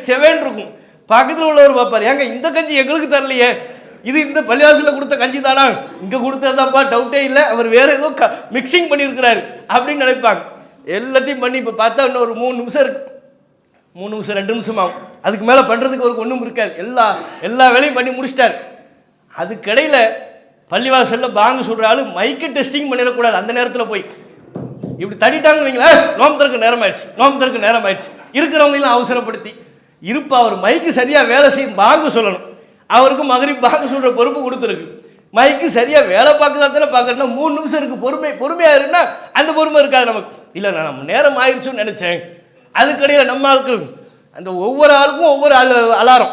செவேன்னு இருக்கும். பக்கத்தில் உள்ளவர் பார்ப்பார், ஏங்க இந்த கஞ்சி எங்களுக்கு தரலையே, இது இந்த பள்ளிவாசலில் கொடுத்த கஞ்சி தானா, இங்கே கொடுத்ததாப்பா, டவுட்டே இல்லை, அவர் வேறு ஏதோ மிக்சிங் பண்ணியிருக்கிறாரு அப்படின்னு நினைப்பாங்க. எல்லாத்தையும் பண்ணி இப்போ பார்த்தா இன்னும் ஒரு 3 நிமிஷம் இருக்கு, 3 நிமிஷம் 2 நிமிஷம் ஆகும். அதுக்கு மேலே பண்ணுறதுக்கு அவருக்கு ஒன்றும் இருக்காது. எல்லா வேலையும் பண்ணி முடிச்சிட்டார். அதுக்கிடையில் பள்ளிவாசலில் பாங்கு சொல்கிற ஆள் மைக்கு டெஸ்டிங் பண்ணிடக்கூடாது. அந்த நேரத்தில் போய் இப்படி தட்டிட்டாங்கன்னு வைங்களா, நோம்பு திறக்க நேரம் ஆயிடுச்சு இருக்கிறவங்களாம் அவசரப்படுத்தி இருப்பா. அவர் மைக்கு சரியாக வேலை செய்யும், பாங்கு சொல்லணும். அவருக்கு மகரிப் பாங்கு சொல்கிற பொறுப்பு கொடுத்துருக்கு. மைக்கு சரியாக வேலை பார்க்குறதா தானே பார்க்கறதுனா 3 நிமிஷம் இருக்குது, பொறுமையாக இருக்குன்னா அந்த பொறுமை இருக்காது நமக்கு. இல்லை நான் நேரம் ஆயிடுச்சுன்னு நினச்சேன். அதுக்கடையில் நம்ம ஆட்கள் அந்த ஒவ்வொரு ஆளுக்கும் ஒவ்வொரு அலாரம்.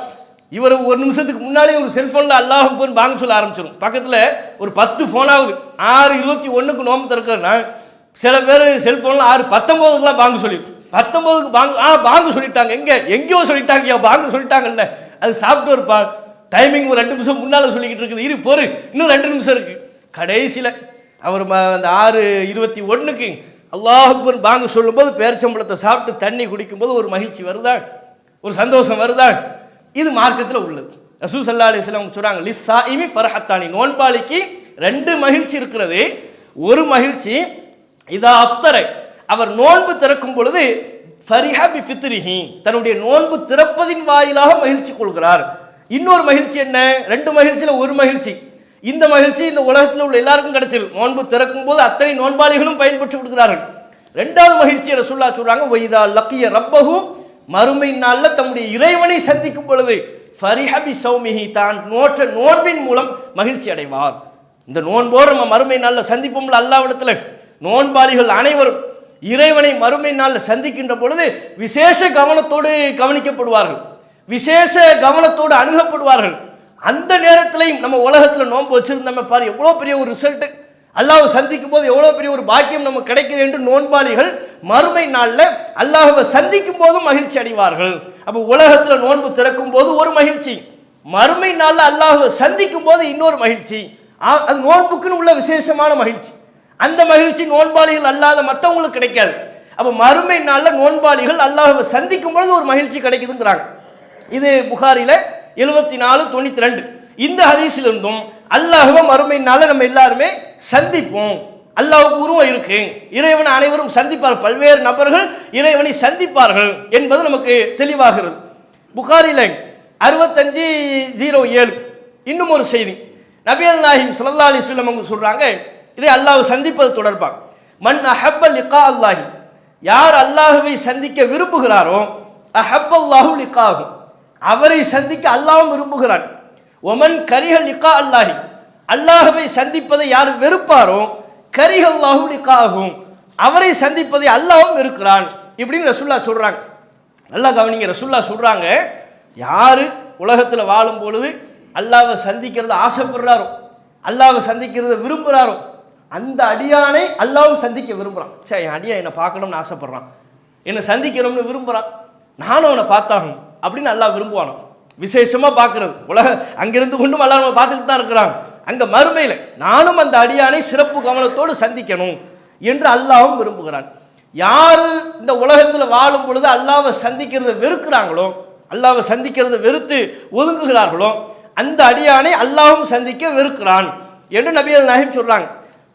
இவர் 1 நிமிஷத்துக்கு முன்னாலே ஒரு செல்ஃபோனில் அல்லாஹ் அக்பர் பாங்கு சொல்ல ஆரம்பிச்சிடும். பக்கத்தில் ஒரு 10 ஃபோனாகுது. 6:21 நோம்பு திறக்கிறதுனா சில பேர் செல்ஃபோனில் 6:19 பாங்கு சொல்லி 19க்கு பாங்கு சொல்லிட்டாங்க, எங்கேயோ சொல்லிட்டாங்க, பாங்கு சொல்லிட்டாங்கல்ல, அது சாஃப்ட்வேர் டைமிங் ஒரு 2 நிமிஷம் முன்னால் சொல்லிக்கிட்டு இருக்குது, பொறு இன்னும் 2 நிமிஷம் இருக்குது. கடைசியில் அவர் அந்த 6:21 அல்லாஹ் அக்பர் பாங்கு சொல்லும்போது பேரிச்சம்பழத்தை சாப்பிட்டு தண்ணி குடிக்கும்போது ஒரு மகிழ்ச்சி வருதா, ஒரு சந்தோஷம் வருதா? இது மார்க்கத்தில் உள்ளது. ரசூல் ஸல்லல்லாஹு அலைஹி வஸல்லம் சொல்றாங்க, லிஸ்ஸாயிமி ஃபர்ஹத்தானி, நோன்பாளிக்கு 2 மகிழ்ச்சி இருக்கிறது. ஒரு மகிழ்ச்சி இதா அஃப்தர, அவர் நோன்பு திறக்கும் பொழுது ஃபரிஹா பி ஃபித்ரிஹி, தன்னுடைய நோன்பு திறப்பதின் வாயிலாக மகிழ்ச்சி கொள்கிறார். இன்னொரு மகிழ்ச்சி என்ன? 2 மகிழ்ச்சியில் ஒரு மகிழ்ச்சி, இந்த மகிழ்ச்சி இந்த உலகத்தில் உள்ள எல்லாருக்கும் கிடைச்சிருக்கு. நோன்பு திறக்கும் போது அத்தனை நோன்பாளிகளும் பயன்பெற்று விடுகிறார்கள். 2வது மகிழ்ச்சியை ரசூலுல்லாஹ் சொல்றாங்க, வைதா லக்கிய ரப்பஹு, மறுமை நாளில் தம்முடைய இறைவனை சந்திக்கும் பொழுது ஃபரிஹா பி ஸௌமிஹி, தான் நோற்ற நோன்பின் மூலம் மகிழ்ச்சி அடைவார். இந்த நோன்போடு நம்ம மறுமை நாளில் சந்திப்போம்ல அல்லாஹ்விடத்தில், நோன்பாளிகள் அனைவரும் இறைவனை மறுமை நாளில் சந்திக்கின்ற பொழுது விசேஷ கவனத்தோடு கவனிக்கப்படுவார்கள், விசேஷ கவனத்தோடு அணுகப்படுவார்கள். அந்த நேரத்திலையும் நம்ம உலகத்தில் நோன்பு வச்சிருந்தோம் பாரு, எவ்வளோ பெரிய ஒரு ரிசல்ட், அல்லாஹ்வை சந்திக்கும் போது எவ்வளோ பெரிய ஒரு பாக்கியம் நம்ம கிடைக்குது என்று நோன்பாளிகள் மறுமை நாளில் அல்லாஹ்வை சந்திக்கும் போதும் மகிழ்ச்சி அடைவார்கள். அப்போ உலகத்தில் நோன்பு திறக்கும் போது ஒரு மகிழ்ச்சி, மறுமை நாளில் அல்லாஹ்வை சந்திக்கும் போது இன்னொரு மகிழ்ச்சி. அது நோன்புக்குன்னு உள்ள விசேஷமான மகிழ்ச்சி. அந்த மகிழ்ச்சி நோன்பாளிகள் அல்லாத மற்றவங்களுக்கு கிடைக்காது. அப்போ மறுமை நாளில் நோன்பாளிகள் அல்லாஹ்வை சந்திக்கும் பொழுது ஒரு மகிழ்ச்சி கிடைக்குதுங்கிறாங்க. இது புகாரில 74:92. இந்த ஹதீஸிலிருந்தும் அல்லாஹ்வை மறுமை நாளில் நம்ம எல்லாருமே சந்திப்போம், அல்லாஹ்வுக்கு உருவம் இருக்கு, இறைவனை அனைவரும் சந்திப்பார், பல்வேறு நபர்கள் இறைவனை சந்திப்பார்கள் என்பது நமக்கு தெளிவாகிறது. புகாரில 65:07 இன்னும் ஒரு செய்தி, நபிகள் நாயகம் ஸல்லல்லாஹு அலைஹி வஸல்லம் அவங்க சொல்றாங்க, இதை அல்லாஹ்வை சந்திப்பது தொடர்பாக, மன் அஹப்ப லிகா அல்லாஹி, யார் அல்லாஹ்வை சந்திக்க விரும்புகிறாரோ அஹப்பல்லாஹு லிகாஹு, அவரை சந்திக்க அல்லாஹ்வும் விரும்புகிறான். ஒமன் கரிஹ லிகா அல்லாஹி, அல்லாஹ்வை சந்திப்பதை யார் வெறுப்பாரோ கரிஹ அல்லாஹு லிகாஹு, அவரை சந்திப்பதை அல்லாஹ்வும் வெறுக்கிறான். இப்படின்னு ரசூலுல்லாஹ் சொல்றாங்க. நல்லா கவனிங்க, ரசூலுல்லாஹ் சொல்றாங்க, யாரு உலகத்தில் வாழும் பொழுது அல்லாஹ்வை சந்திக்கிறத ஆசைப்படுறாரோ, அல்லாஹ்வை சந்திக்கிறத விரும்புகிறாரோ, அந்த அடியானை அல்லாஹ்வும் சந்திக்க விரும்புகிறான். சரி, என் அடியான் என்னை பார்க்கணும்னு ஆசைப்படுறான், என்னை சந்திக்கணும்னு விரும்புகிறான், நானும் அவனை பார்த்தாகணும் அப்படின்னு அல்லாஹ் விரும்புவானோ. விசேஷமாக பார்க்கறது அங்கிருந்து கொண்டும் அல்லாஹ் நம்ம பார்த்துக்கிட்டு தான் இருக்கிறான். அங்கே மறுமையில் நானும் அந்த அடியானை சிறப்பு கவனத்தோடு சந்திக்கணும் என்று அல்லாஹ்வும் விரும்புகிறான். யார் இந்த உலகத்தில் வாழும் பொழுது அல்லாஹ்வை சந்திக்கிறத வெறுக்கிறாங்களோ, அல்லாஹ்வை சந்திக்கிறத வெறுத்து ஒதுங்குகிறார்களோ, அந்த அடியானை அல்லாஹ்வும் சந்திக்க வெறுக்கிறான் என்று நபிகள் நாயகம் சொல்றாங்க.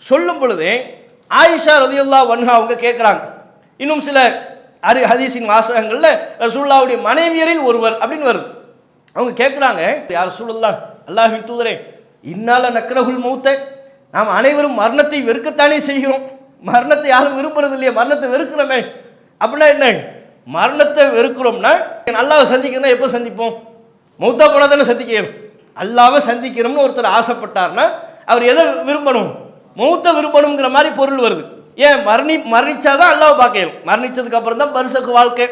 சொல்லும் பொழுது ஆயிஷா ரலியல்லாஹு அன்ஹா அவங்க கேட்குறாங்க, இன்னும் சில ஹதீஸின் வாசகங்களில் ரசூலுல்லாஹ்வுடைய மனைவியரில் ஒருவர் அப்படின்னு வருது. அவங்க கேட்குறாங்க, யார் ரசூலுல்லாஹ், அல்லாஹ்வின் தூதரே, இன்னால நக்ரஹுல் மௌத்த, நாம் அனைவரும் மரணத்தை வெறுக்கத்தானே செய்கிறோம், மரணத்தை யாரும் விரும்புறது இல்லையா, மரணத்தை வெறுக்கிறோமே, அப்படின்னா என்ன, மரணத்தை வெறுக்கிறோம்னா அல்லாஹ்வை சந்திக்கிறோம்னா எப்போ சந்திப்போம், மௌத்தா போனால் தானே சந்திக்கணும். அல்லாஹ்வை சந்திக்கிறோம்னு ஒருத்தர் ஆசைப்பட்டார்னா அவர் எதை விரும்பணும், மௌத்தை விரும்பணுங்கிற மாதிரி பொருள் வருது. ஏன், மரணிச்சாதான் அல்லாஹ்வை பார்க்கணும், மரணிச்சதுக்கு அப்புறம் தான் பரிசக்கு வாழ்க்கை,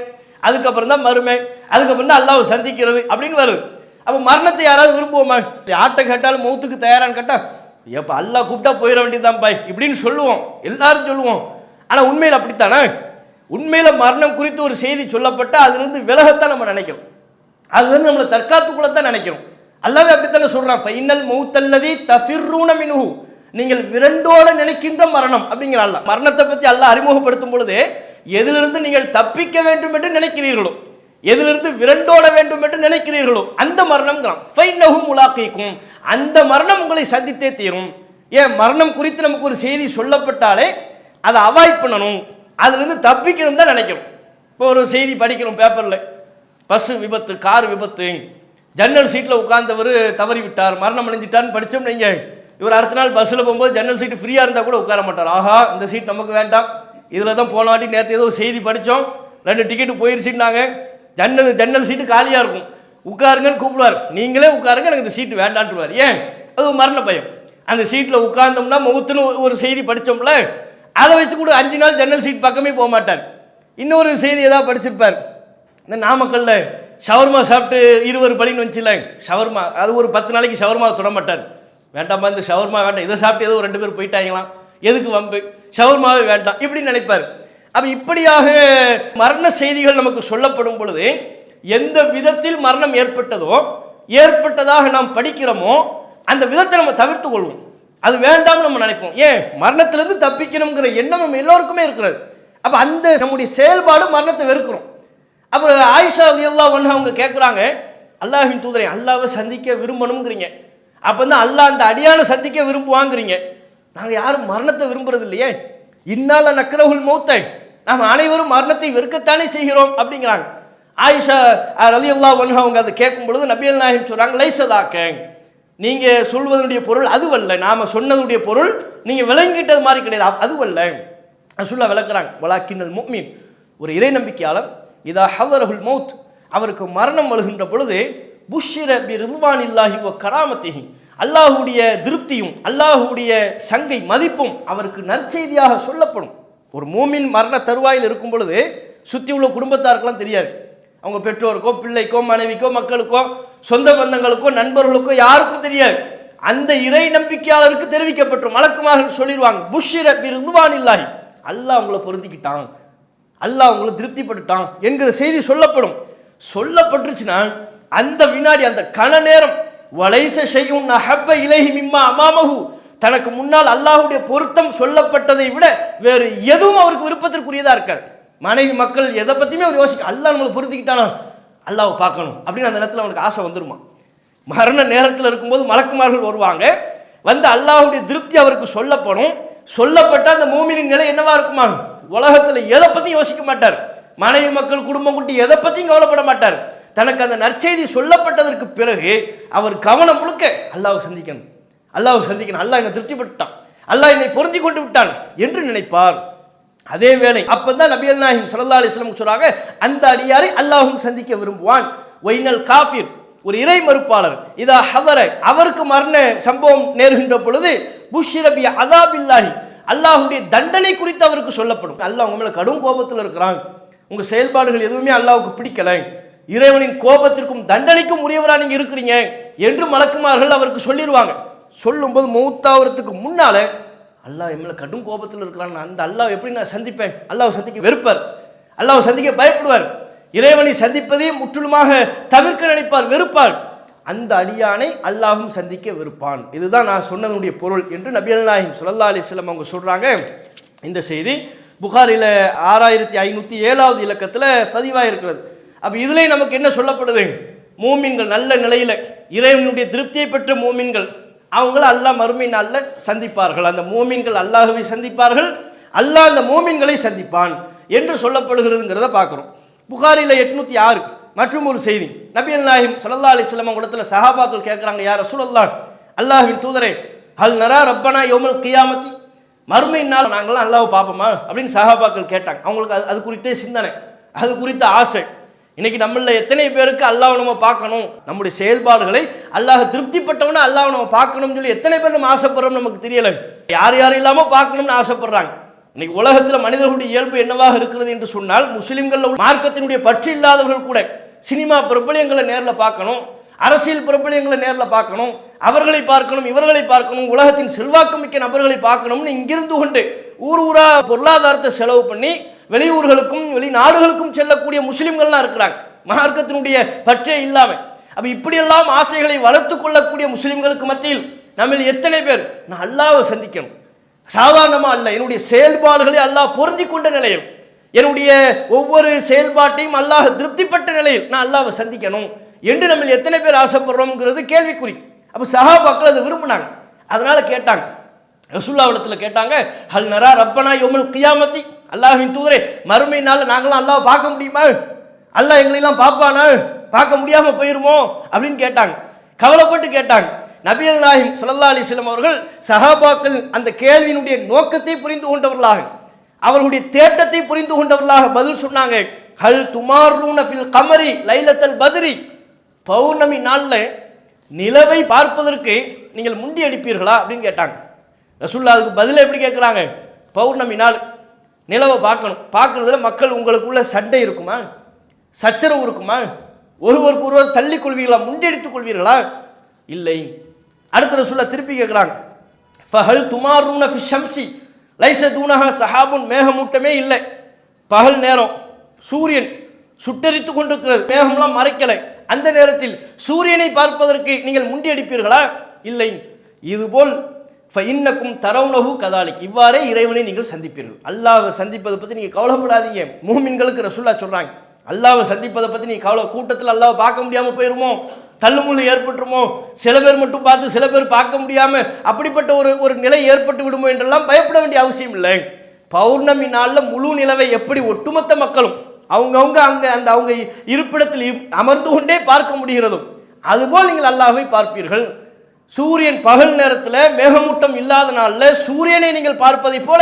அதுக்கப்புறம் தான் மறுமை, அதுக்கப்புறம் தான் அல்லாஹ்வை சந்திக்கிறது அப்படின்னு வருது. அப்போ மரணத்தை யாராவது விரும்புவோமா? ஆட்டை கேட்டாலும் மௌத்துக்கு தயாரான்னு கேட்டால் எப்போ அல்லாஹ் கூப்பிட்டா போயிட வேண்டியதுதான் பாய் இப்படின்னு சொல்லுவோம், எல்லாரும் சொல்லுவோம். ஆனால் உண்மையில் அப்படித்தானே? உண்மையில் மரணம் குறித்து ஒரு செய்தி சொல்லப்பட்டால் அதிலிருந்து விலகத்தான் நம்ம நினைக்கிறோம், அதுலேருந்து நம்மளை தற்காத்துக்குள்ளே தான் நினைக்கிறோம். அல்லாஹ்வே அப்படித்தானே சொல்றான், ஃபைனல் மௌத்தல்லதி தஃபிர்ரூன மின்ஹு, நீங்கள் விரண்டோட நினைக்கின்ற மரணம் அப்படிங்கிற அல்லாஹ். மரணத்தை பற்றி அல்லாஹ் அறிமுகப்படுத்தும் பொழுது எதிலிருந்து நீங்கள் தப்பிக்க வேண்டும் என்று நினைக்கிறீர்களோ, எதிலிருந்து விரண்டோட வேண்டும் என்று நினைக்கிறீர்களோ அந்த மரணம் ஃபைன்னஹு முலாக்கீக்கும், அந்த மரணம் உங்களை சந்தித்தே தீரும். ஏன் மரணம் குறித்து நமக்கு ஒரு செய்தி சொல்லப்பட்டாலே அதை அவாய்ட் பண்ணணும், அதிலிருந்து தப்பிக்கணும் தான் நினைக்கணும். இப்போ ஒரு செய்தி படிக்கிறோம் பேப்பரில், பஸ் விபத்து, கார் விபத்து, ஜன்னல் சீட்டில் உட்கார்ந்தவர் தவறி விட்டார், மரணம் அடைஞ்சிட்டார்னு படித்தோம். நீங்கள் இவர் அடுத்த நாள் பஸ்ஸில் போகும்போது ஜன்னல் சீட்டு ஃப்ரீயாக இருந்தால் கூட உட்கார மாட்டார். ஆஹா, இந்த சீட் நமக்கு வேண்டாம், இதில் தான் போன வாட்டி நேற்று ஏதோ செய்தி படித்தோம், 2 டிக்கெட்டு போயிருச்சுன்னாங்க, ஜன்னல் சீட்டு காலியாக இருக்கும், உட்காருங்கன்னு கூப்பிடுவார், நீங்களே உட்காருங்க, எனக்கு இந்த சீட்டு வேண்டான்ட்டுருவார். ஏன்? அது மரண பயம். அந்த சீட்டில் உட்கார்ந்தோம்னா மவுத்துன்னு ஒரு செய்தி படித்தோம்ல, அதை வச்சு கூட 5 நாள் ஜன்னல் சீட் பக்கமே போக மாட்டார். இன்னொரு செய்தி ஏதாவது படிச்சிருப்பார், இந்த நாமக்கல்ல ஷவர்மா சாப்பிட்டு 20 பலின்னு வந்துச்சுல, ஷவர்மா, அது ஒரு 10 நாளைக்கு ஷவர்மாவை தொட மாட்டார். வேண்டாம்மா இந்த ஷவர்மா வேண்டாம், இதை சாப்பிட்டு ஏதோ 2 பேர் போயிட்டாங்களாம், எதுக்கு வம்பு, ஷவர்மாவே வேண்டாம், இப்படி நினைப்பார். அப்போ இப்படியாக மரண செய்திகள் நமக்கு சொல்லப்படும் பொழுது எந்த விதத்தில் மரணம் ஏற்பட்டதாக நாம் படிக்கிறோமோ அந்த விதத்தை நம்ம தவிர்த்து கொள்வோம். அது வேண்டாம் நம்ம நினைப்போம். ஏன்? மரணத்திலிருந்து தப்பிக்கணுங்கிற எண்ணம் நம்ம எல்லோருக்குமே இருக்கிறது. அப்போ அந்த நம்முடைய செயல்பாடு மரணத்தை வெறுக்கிறோம். அப்புறம் ஆயிஷா ரலியல்லாஹு அன்ஹா அவங்க கேட்குறாங்க, அல்லாஹ்வின் தூதரை, அல்லாஹ்வை சந்திக்க விரும்பணுங்கிறீங்க, அப்போ தான் அல்லாஹ் அந்த அடியானை சந்திக்க விரும்புவாங்கிறீங்க, நாங்கள் யாரும் மரணத்தை விரும்புறது இல்லையே, இன்னால நக்ரஹுல் மௌத்தை, நாம் அனைவரும் மரணத்தை வெறுக்கத்தானே செய்கிறோம் அப்படிங்கிறாங்க. ஆயிஷா ரலியல்லாஹு அன்ஹா அவங்க அதை கேட்கும் பொழுது நபிகள் நாயகம் சொல்றாங்க, லைசதாக்க, நீங்க சொல்வதனுடைய பொருள் அதுவல்ல, நாம சொன்னதுடைய பொருள் நீங்க விளங்கிட்டது மாதிரி கிடையாது, அதுவல்ல. ரசூலுல்லாஹ் விளக்குறாங்க, வலாக்கின்னல் முஃமின், ஒரு இறை நம்பிக்கையாளர், இதா ஹதரஹுல் மௌத், அவருக்கு மரணம் வருகின்ற பொழுது புஷ்ஷிர பி ரிதுவானில்லாஹி வ கராமத்திஹி, அல்லாஹ்வுடைய திருப்தியும் அல்லாஹ்வுடைய சங்கை மதிப்பும் அவருக்கு நற்செய்தியாக சொல்லப்படும். ஒரு மூமின் மரண தருவாயில் இருக்கும் பொழுது சுற்றி உள்ள குடும்பத்தாருக்கெல்லாம் தெரியாது, அவங்க பெற்றோருக்கோ பிள்ளைக்கோ மனைவிக்கோ மக்களுக்கோ சொந்த பந்தங்களுக்கோ நண்பர்களுக்கோ யாருக்கும் தெரியாது. அந்த இறை நம்பிக்கையாளருக்கு தெரிவிக்கப்பட்டோம், மலக்குமார்கள் சொல்லிடுவாங்க, புஷ்ஷிர பி ரிதுவானில்லாஹி, அல்லாஹ் உங்களை பொருந்திக்கிட்டான், அல்லாஹ் உங்களை திருப்திப்பட்டுட்டான் என்கிற செய்தி சொல்லப்பட்டுருச்சுன்னா அந்த வினாடி, அந்த கண நேரம், வலைச ஷைஉன் அஹப்ப இலைஹி மிம்மா அமாமஹு, தனக்கு முன்னால் அல்லாஹ்வுடைய பொருத்தம் சொல்லப்பட்டதை விட வேறு எதுவும் அவருக்கு விருப்பத்திற்குரியதா இருக்காது. மனைவி மக்கள் எதை பற்றியுமே அவர் யோசிக்க, அல்லாஹ் நம்மளை பொருத்திக்கிட்டானா, அல்லாஹ்வை பார்க்கணும் அப்படின்னு அந்த நேரத்தில் அவனுக்கு ஆசை வந்துருமா. மரண நேரத்தில் இருக்கும்போது மலக்குமார்கள் வருவாங்க, வந்து அல்லாஹ்வுடைய திருப்தி அவருக்கு சொல்லப்பட்ட அந்த மூமினின் நிலை என்னவா இருக்குமா, உலகத்தில் எதை பற்றியும் யோசிக்க மாட்டார், மனைவி மக்கள் குடும்பம் குட்டி எதை பற்றியும் கவலைப்பட மாட்டார். தனக்கு அந்த நற்செய்தி சொல்லப்பட்டதற்கு பிறகு அவர் கவனம் முழுக்க அல்லாஹ்வை சந்திக்கணும், அல்லாஹ் என்னை திருப்திப்பட்டான், அல்லாஹ் என்னை பொருந்தி கொண்டு விட்டான் என்று நினைப்பார். அதே வேளை அப்பதான் நபிகள் நாயகம் ஸல்லல்லாஹு அலைஹி வஸல்லம் சொல்றாங்க, அந்த அடியாரை அல்லாஹ்வும் சந்திக்க விரும்புவான். வைனல் காஃபிர், ஒரு இறை மறுப்பாளர், இதா ஹதர, அவருக்கு மரண சம்பவம் நேர்கின்ற பொழுது புஷ்ஷிர பி அஸாபில்லாஹி, அல்லாஹ்வுடைய தண்டனை குறித்து அவருக்கு சொல்லப்படும். அல்லாஹ் உங்க மேல கடும் கோபத்தில் இருக்கிறான், உங்க செயல்பாடுகள் எதுவுமே அல்லாஹ்வுக்கு பிடிக்கல, இறைவனின் கோபத்திற்கும் தண்டனைக்கும் உரியவரா நீங்க இருக்கிறீங்க என்று மலக்குமார்கள் அவருக்கு சொல்லிடுவாங்க. சொல்லும்போது மௌத்தாவதுக்கு முன்னால அல்லாஹ் என் மேல கடும் கோபத்தில் இருக்கிறான், அந்த அல்லாஹ் எப்படி நான் சந்திப்பேன், அல்லாஹ் சந்திக்க வெறுப்பார், அல்லாஹ் சந்திக்க பயப்படுவார், இறைவனை சந்திப்பதை முற்றிலுமாக தவிர்க்க நினைப்பார், வெறுப்பார். அந்த அடியானை அல்லாஹும் சந்திக்க வெறுப்பான். இதுதான் நான் சொன்னதனுடைய பொருள் என்று நபிகள் நாயகம் ஸல்லல்லாஹு அலைஹி வஸல்லம் அவங்க சொல்றாங்க. இந்த செய்தி புகாரில 6507வது இலக்கத்தில் பதிவாயிருக்கிறது. அப்போ இதிலே நமக்கு என்ன சொல்லப்படுது, மூமின்கள் நல்ல நிலையில இறைவனுடைய திருப்தியை பெற்ற மூமின்கள் அவங்கள அல்லாஹ் மறுமை நாளில் சந்திப்பார்கள், அந்த மூமின்கள் அல்லாஹ்வை சந்திப்பார்கள், அல்லாஹ் அந்த மூமின்களை சந்திப்பான் என்று சொல்லப்படுகிறதுங்கிறத பார்க்குறோம். புகாரில 806 மற்றும் ஒரு செய்தி, நபிகள் நாயகம் ஸல்லல்லாஹு அலைஹி வஸல்லம் இடத்துல சஹாபாக்கள் கேட்குறாங்க, யா ரசூலல்லாஹ், அல்லாஹ்வின் தூதரே, ஹல் நரா ரப்பனா யௌமல் கியாமத்தி, மறுமை நாள் நாங்களாம் அல்லாஹ்வை பார்ப்போமா அப்படின்னு சஹாபாக்கள் கேட்டாங்க. அவங்களுக்கு அது குறித்தே சிந்தனை, அது குறித்த ஆசை. இன்னைக்கு நம்மள எத்தனை பேருக்கு அல்லாஹ்வை நம்ம பார்க்கணும், நம்முடைய செயல்பாடுகளை அல்லாஹ் திருப்திப்பட்டவன அல்லாஹ்வை நம்ம பார்க்கணும்னு சொல்லி எத்தனை பேர் நம்ம ஆசைப்படுறோம் நமக்கு தெரியல. யார் இல்லாமல் பார்க்கணும்னு ஆசைப்படுறாங்க. இன்னைக்கு உலகத்தில் மனிதர்களுடைய இயல்பு என்னவாக இருக்கிறது என்று சொன்னால், முஸ்லிம்கள் மார்க்கத்தினுடைய பற்று இல்லாதவர்கள் கூட சினிமா பிரபலியங்களை நேரில் பார்க்கணும், அரசியல் பிரபலியங்களை நேரில் பார்க்கணும், அவர்களை பார்க்கணும், இவர்களை பார்க்கணும், உலகத்தின் செல்வாக்கு மிக்க நபர்களை பார்க்கணும்னு இங்கிருந்து கொண்டு ஊரா பொருளாதாரத்தை செலவு பண்ணி வெளியூர்களுக்கும் வெளிநாடுகளுக்கும் செல்லக்கூடிய முஸ்லிம்கள்லாம் இருக்கிறாங்க, மார்க்கத்தினுடைய பற்றே இல்லாமல். அப்ப இப்படியெல்லாம் ஆசைகளை வளர்த்து கொள்ளக்கூடிய முஸ்லிம்களுக்கு மத்தியில் நம்ம எத்தனை பேர் நான் அல்லாஹ்வை சந்திக்கணும், சாதாரணமா அல்ல, என்னுடைய செயல்பாடுகளை அல்லாஹ் பொருந்தி கொண்ட நிலையில், என்னுடைய ஒவ்வொரு செயல்பாட்டையும் அல்லாஹ் திருப்திப்பட்ட நிலையில் நான் அல்லாஹ்வை சந்திக்கணும் என்று நம்ம எத்தனை பேர் ஆசைப்படுறோம்ங்கிறது கேள்விக்குறி. அப்ப சஹாபாக்கள் அதை விரும்பினாங்க. அதனால கேட்டாங்க, ரசூலுல்லாஹ்விடத்துல கேட்டாங்க, ஹல் நரா ரப்பனா யௌமுல் கியாமத்தி, அல்லாஹ்வின் தூதரே மறுமை நாள் நாங்களாம் அல்லாஹ் பார்க்க முடியுமா, அல்லாஹ் எங்களெல்லாம் பார்ப்பானா, பார்க்க முடியாம போயிருமோ அப்படின்னு கேட்டாங்க. கவலைப்பட்டு கேட்டாங்க. நபிகள் நாயகம் ஸல்லல்லாஹு அலைஹி வஸல்லம் அவர்கள் சஹாபாக்கள் அந்த கேள்வியினுடைய நோக்கத்தை புரிந்து கொண்டவர்களாக, அவர்களுடைய தேட்டத்தை புரிந்து கொண்டவர்களாக பதில் சொன்னாங்க. ஹல் துமாரூன ஃபில் கமரி லைலத்தல் பத்ரி, பௌர்ணமி நாள்ல நிலவை பார்ப்பதற்கு நீங்கள் முண்டி அடிப்பீர்களா அப்படின்னு கேட்டாங்க. ரசூலுல்லாஹ் அதுக்கு பதில் எப்படி கேட்குறாங்க, பௌர்ணமி நாள் நிலவை பார்க்கணும், பார்க்கறதுல மக்கள் உங்களுக்குள்ள சண்டை இருக்குமா, சச்சரவு இருக்குமா, ஒருவருக்கு ஒருவர் தள்ளி கொள்வீர்களா, முண்டியடித்துக் கொள்வீர்களா, இல்லை. அடுத்த ரசூலுல்லாஹ் திருப்பி கேட்குறாங்க, ஃபஹல் துமாரூன ஃபி ஷம்சி லைஸ தூனஹா சஹாபுன், மேகமூட்டமே இல்லை, பகல் நேரம் சூரியன் சுட்டரித்து கொண்டிருக்கிறது, மேகம்லாம் மறைக்கலை, அந்த நேரத்தில் சூரியனை பார்ப்பதற்கு நீங்கள் முண்டி அடிப்பீர்களா, இல்லை. இதுபோல் ஃபஇன்னக்கும் தரவுனஹு கதாலிக், இவ்வாறே இறைவனை நீங்கள் சந்திப்பீர்கள். அல்லாஹ்வை சந்திப்பதை பற்றி நீங்கள் கவலைப்படாதீங்க. மூமின்களுக்கு ரசூலுல்லாஹ் சொல்றாங்க, அல்லாஹ்வை சந்திப்பதை பற்றி நீ கவலை, கூட்டத்தில் அல்லாஹ்வை பார்க்க முடியாமல் போயிருமோ, தள்ளுமுள்ளு ஏற்பட்டுருமோ, சில பேர் மட்டும் பார்த்து சில பேர் பார்க்க முடியாம அப்படிப்பட்ட ஒரு நிலை ஏற்பட்டு விடுமோ என்றெல்லாம் பயப்பட வேண்டிய அவசியம் இல்லை. பௌர்ணமி நாளில் முழு நிலவை எப்படி ஒட்டுமொத்த மக்களும் அவங்கவுங்க அங்கே அந்த அவங்க இருப்பிடத்தில் அமர்ந்து கொண்டே பார்க்க முடிகிறதோ அதுபோல் நீங்கள் அல்லாஹ்வை பார்ப்பீர்கள். சூரியன் பகல் நேரத்தில் மேகமூட்டம் இல்லாத நாளில் சூரியனை நீங்கள் பார்ப்பதை போல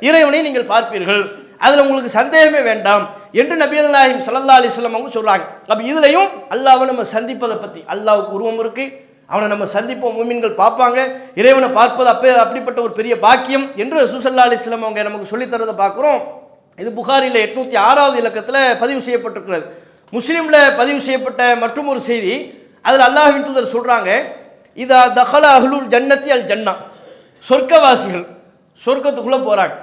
இறைவனை நீங்கள் பார்ப்பீர்கள், அதில் உங்களுக்கு சந்தேகமே வேண்டாம் என்று நபிகள் நாயகம் ஸல்லல்லாஹு அலைஹி வஸல்லம் அவங்க சொல்றாங்க. அப்ப இதுலையும் அல்லாஹ்வை நம்ம சந்திப்பதை பற்றி, அல்லாஹ்வுக்கு உருவம் இருக்கு, அவனை நம்ம சந்திப்போம், மூமின்கள் பார்ப்பாங்க, இறைவனை பார்ப்பது அப்படிப்பட்ட ஒரு பெரிய பாக்கியம் என்று ரசூல் ஸல்லல்லாஹு அலைஹி வஸல்லம் அவங்க நமக்கு சொல்லித் தரதை பார்க்குறோம். இது புகாரில் 806வது இலக்கத்தில் பதிவு செய்யப்பட்டிருக்கிறது. முஸ்லீம்ல பதிவு செய்யப்பட்ட மற்றும் ஒரு செய்தி, அதில் அல்லாஹ்வின் தூதர் சொல்றாங்க, இதா தஹல அஹ்லுல் ஜன்னத்தி அல் ஜன்னா, சொர்க்கவாசிகள் சொர்க்கத்துக்குள்ளே போகிறாங்க.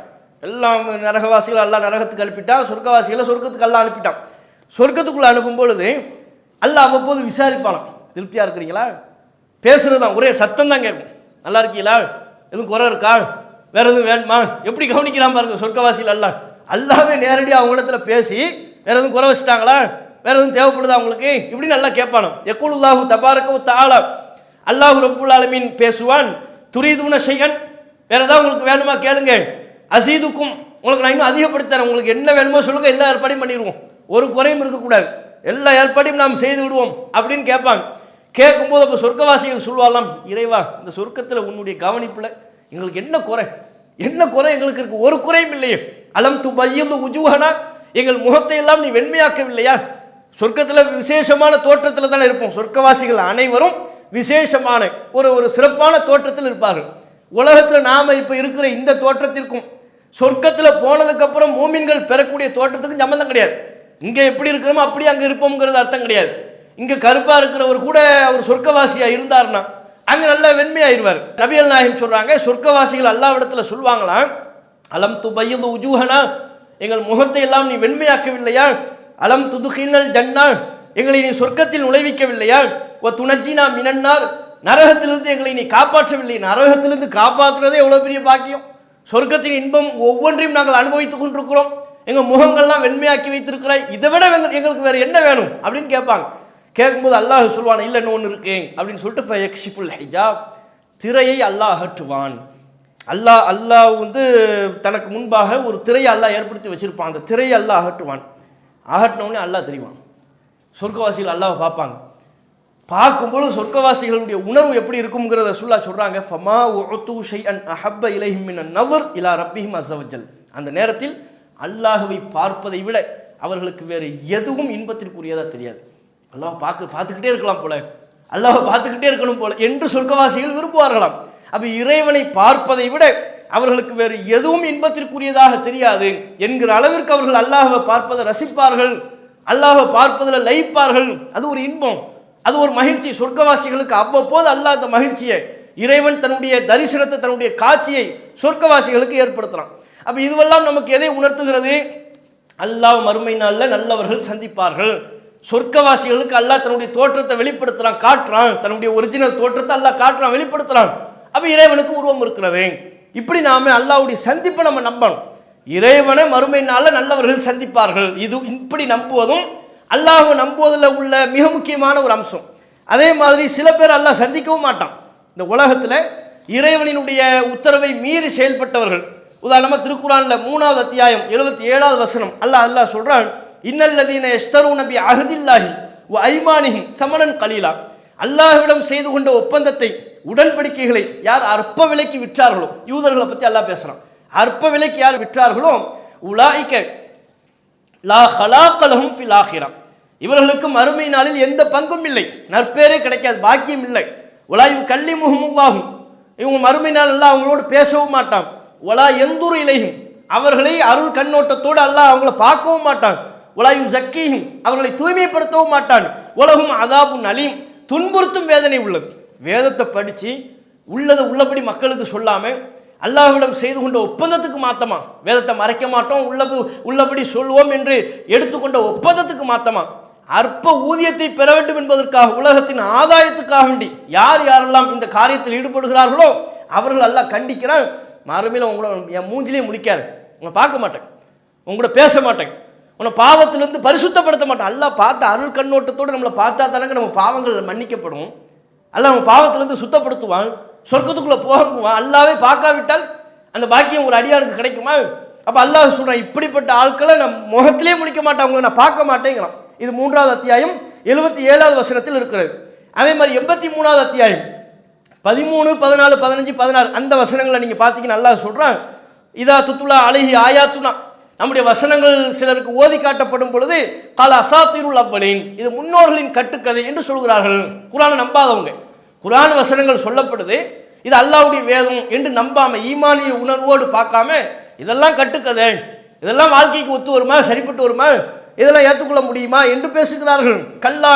எல்லாம் நரகவாசிகள் அல்லாஹ் நரகத்துக்கு அனுப்பிட்டான், சொர்க்கவாசிகளை சொர்க்கத்துக்கு அல்லாஹ் அனுப்பிட்டான். சொர்க்கத்துக்குள்ளே அனுப்பும் பொழுது அல்லாஹ் அவ்வப்போது விசாரிப்பானாம், திருப்தியாக இருக்கிறீங்களா, பேசுகிறது தான் ஒரே சத்தம் தான் கேட்கும், நல்லா இருக்கீங்களா, எதுவும் குறை இருக்கா, வேற எதுவும் வேணுமா, எப்படி கவனிக்கிறான் பாருங்க சொர்க்கவாசிகள். அல்லாஹ்வே நேரடியாக அவங்களிடத்துல பேசி வேற எதுவும் குறை வச்சுட்டாங்களா, வேற எதுவும் தேவைப்படுதா அவங்களுக்கு, இப்படி நல்லா கேட்பானோ. யக்கூலுல்லாஹு தபாரக வ தஆலா, அல்லாஹ் ரப்புல் ஆலமீன் பேசுவான், துரீதுன ஷைஅன், வேற ஏதாவது உங்களுக்கு வேணுமா கேளுங்க, அசீதுக்கும், உங்களுக்கு நான் இன்னும் அதிகப்படுத்துறேன், உங்களுக்கு என்ன வேணுமோ சொல்லுங்க, எல்லா ஏற்பாடையும் பண்ணிடுவோம், ஒரு குறையும் இருக்கக்கூடாது, எல்லா ஏற்பாடையும் நாம் செய்து விடுவோம் அப்படின்னு கேட்பாங்க. கேட்கும்போது அப்போ சொர்க்கவாசிகள் சொல்வாலாம், இறைவா இந்த சொர்க்கத்தில் உன்னுடைய கவனிப்பில் எங்களுக்கு என்ன குறை, என்ன குறை எங்களுக்கு இருக்கு, ஒரு குறையும் இல்லையே, அலம் துபய்யிது உஜூஹனா, எங்கள் முகத்தை எல்லாம் நீ வெண்மையாக்கவில்லையா. சொர்க்கத்தில் விசேஷமான தோற்றத்தில் தானே இருப்போம், சொர்க்கவாசிகள் அனைவரும் விசேஷமான ஒரு சிறப்பான தோற்றத்தில் இருப்பார்கள். உலகத்தில் நாம் இப்போ இருக்கிற இந்த தோற்றத்திற்கும் சொர்க்கத்தில் போனதுக்கப்புறம் மூமின்கள் பெறக்கூடிய தோற்றத்துக்கும் சம்பந்தம் கிடையாது. இங்கே எப்படி இருக்கிறோமோ அப்படியே அங்கே இருப்போம்ங்கிறது அர்த்தம் கிடையாது. இங்கே கருப்பாக இருக்கிறவர் கூட ஒரு சொர்க்கவாசியாக இருந்தார்னா அங்கே நல்லா வெண்மையாயிருவார். நபிகள் நாயகம் சொல்கிறாங்க, சொர்க்கவாசிகள் அல்லாஹ்விடத்தில் சொல்லுவாங்களாம், அலம் துபய்யிது உஜூஹனா, எங்கள் முகத்தை எல்லாம் நீ வெண்மையாக்கவில்லையா, அலம் துதுகினல் ஜன்னா, எங்களை நீ சொர்க்கத்தில் நுழைவிக்கவில்லையா, ஒ துணஜினா மினன்னார், நரகத்திலிருந்து எங்களை நீ காப்பாற்றவில்லை. நரகத்திலிருந்து காப்பாற்றுறதே எவ்வளோ பெரிய பாக்கியம். சொர்க்கத்தின் இன்பம் ஒவ்வொன்றையும் நாங்கள் அனுபவித்துக் கொண்டிருக்கிறோம், எங்கள் முகங்கள்லாம் வெண்மையாக்கி வைத்திருக்கிறாய், இதை விட எங்களுக்கு வேறு என்ன வேணும் அப்படின்னு கேட்பாங்க. கேட்கும்போது அல்லாஹ் சொல்வான், இல்லை இன்னும் ஒன்று இருக்கு அப்படின்னு சொல்லிட்டு ஃபயக்ஷிஃபுல் ஹிஜாப், திரையை அல்லாஹ் அகற்றுவான். அல்லாஹ் வந்து தனக்கு முன்பாக ஒரு திரையை அல்லாஹ் ஏற்படுத்தி வச்சிருப்பான், அந்த திரையை அல்லாஹ் அகற்றுவான். அகற்றினோடனே அல்லாஹ் தெரிவான். சொர்க்கவாசிகள் அல்லாஹ் பார்ப்பாங்க. பார்க்கும்போது சொர்க்கவாசிகளுடைய உணர்வு எப்படி இருக்கும்ங்கிறத ரசூலுல்லாஹ் சொல்றாங்க, ஃபமா உஅது ஷைஅன் அஹப்ப இலைஹிம் மினன் நஸர் இலா ரப்பிஹிம் அஸ்ஸ வஜல், அந்த நேரத்தில் அல்லாஹ்வை பார்ப்பதை விட அவர்களுக்கு வேறு எதுவும் இன்பத்திற்குரியதா தெரியாது. அல்லாஹ் பார்த்துக்கிட்டே இருக்கலாம் போல, அல்லாஹ் பார்த்துக்கிட்டே இருக்கணும் போல என்று சொர்க்கவாசிகள் விரும்புவார்களாம். அப்ப இறைவனை பார்ப்பதை விட அவர்களுக்கு வேறு எதுவும் இன்பத்திற்குரியதாக தெரியாது என்கிற அளவிற்கு அவர்கள் அல்லாஹ்வை பார்ப்பதை ரசிப்பார்கள், அல்லாஹ்வை பார்ப்பதில் லயிப்பார்கள். அது ஒரு இன்பம், அது ஒரு மகிழ்ச்சி. சொர்க்கவாசிகளுக்கு அவ்வப்போது அல்லாஹ் அந்த மகிழ்ச்சியை, இறைவன் தன்னுடைய தரிசனத்தை, தன்னுடைய காட்சியை சொர்க்கவாசிகளுக்கு ஏற்படுத்தலாம். அப்ப இதுவெல்லாம் நமக்கு எதை உணர்த்துகிறது, அல்லாஹ் மறுமை நாளில் நல்லவர்கள் சந்திப்பார்கள், சொர்க்கவாசிகளுக்கு அல்லாஹ் தன்னுடைய தோற்றத்தை வெளிப்படுத்துறான், காட்டுறான், தன்னுடைய ஒரிஜினல் தோற்றத்தை அல்லாஹ் காட்டுறான், வெளிப்படுத்துறான். அப்ப இறைவனுக்கு உருவம் இருக்கிறது. இப்படி நாம அல்லாஹ்வுடைய சந்திப்பை நம்ம நம்பணும். இறைவனை மறுமை நாளில் நல்லவர்கள் சந்திப்பார்கள். இது இப்படி நம்புவதும் அல்லாஹ்வை நம்புவதில் உள்ள மிக முக்கியமான ஒரு அம்சம். அதே மாதிரி சில பேர் அல்லாஹ் சந்திக்கவும் மாட்டான். இந்த உலகத்தில் இறைவனினுடைய உத்தரவை மீறி செயல்பட்டவர்கள், உதாரணமாக திருக்குர்ஆன்ல 3வது அத்தியாயம் 77வது வசனம் அல்லாஹ் சொல்றான், இன்னல்லதீன யஷ்தரூன பி அஹ்தில்லாஹி வ ஐமானிஹிம் தமனன் கலீலா. அல்லாஹ்விடம் செய்து கொண்ட ஒப்பந்தத்தை, உடன்படிக்கைகளை யார் அற்ப விலைக்கு விற்றார்களோ, யூதர்களை பற்றி அல்லாஹ் பேசுறான், அற்ப விலைக்கு யார் விற்றார்களோ, உலாயிக லா ஹலாக லஹும் ஃபில் ஆகிரா, இவர்களுக்கு மறுமை நாளில் எந்த பங்கும் இல்லை, நற்பேரே கிடைக்காது, பாக்கியம் இல்லை. உலாயு கல்லிமுஹுமுல்லாஹு, இவங்க மறுமை நாள் அல்லாஹ் அவங்களோடு பேசவும் மாட்டான். ஒலா எந்துரு இலையும், அவர்களை அருள் கண்ணோட்டத்தோடு அல்லாஹ் அவங்கள பார்க்கவும் மாட்டான். உலாயு ஜக்கீஹும், அவர்களை தூய்மைப்படுத்தவும் மாட்டான். உலகும் அதாபுன் அலீம், துன்புறுத்தும் வேதனை உள்ளது. வேதத்தை படித்து உள்ளதை உள்ளபடி மக்களுக்கு சொல்லாமல் அல்லாஹ்விடம் செய்து கொண்ட ஒப்பந்தத்துக்கு மாத்தமா, வேதத்தை மறைக்க மாட்டோம், உள்ளபடி சொல்வோம் என்று எடுத்துக்கொண்ட ஒப்பந்தத்துக்கு மாத்தமா, அற்ப ஊதியத்தை பெற வேண்டும் என்பதற்காக, உலகத்தின் ஆதாயத்துக்காக வேண்டி யார் யாரெல்லாம் இந்த காரியத்தில் ஈடுபடுகிறார்களோ அவர்கள் அல்லாஹ் கண்டிக்கிறான். மறுமையில் உங்களோட என் மூஞ்சிலே முடிக்காது, உங்களை பார்க்க மாட்டேன், உங்களோட பேச மாட்டேன், உன்னை பாவத்திலிருந்து பரிசுத்தப்படுத்த மாட்டேன். அல்லாஹ் பார்த்த அருள் கண்ணோட்டத்தோடு நம்மளை பார்த்தா தானங்க நம்ம பாவங்கள் மன்னிக்கப்படும். அல்லாஹ் நம்ம பாவத்திலிருந்து சுத்தப்படுத்துவான், சொர்க்கத்துக்குள்ளே போகுவான். அல்லாவே பார்க்காவிட்டால் அந்த பாக்கியம் ஒரு அடியானுக்கு கிடைக்குமா? அப்போ அல்லாஹ் சொல்கிறான், இப்படிப்பட்ட ஆட்களை நான் முகத்திலே முடிக்க மாட்டேன், அவங்களை நான் பார்க்க மாட்டேங்கிறான். இது 3வது அத்தியாயம் 77வது வசனத்தில் இருக்கிறது. அதே மாதிரி 83வது அத்தியாயம் 13, 14, 15, 16 அந்த வசனங்களை நீங்கள் பார்த்தீங்கன்னா அல்லாஹ் சொல்கிறான், இதா துத்துலா அலைஹி ஆயாத்துனா, நம்முடைய வசனங்கள் சிலருக்கு ஓதி காட்டப்படும் பொழுது கால அசாத்திருல் அவ்வலின், இது முன்னோர்களின் கட்டுக்கதை என்று சொல்கிறார்கள். குர்ஆனை நம்பாதவங்க, குர்ஆன் வசனங்கள் சொல்லப்படுது, இது அல்லாஹ்வுடைய வேதம் என்று நம்பாம ஈமானிய உணர்வோடு பார்க்காம இதெல்லாம் கட்டுக்கதை, இதெல்லாம் வாழ்க்கைக்கு ஒத்து வருமா, சரிப்பட்டு வருமா, இதெல்லாம் ஏற்றுக்கொள்ள முடியுமா என்று பேசுகிறார்கள். கல்லா,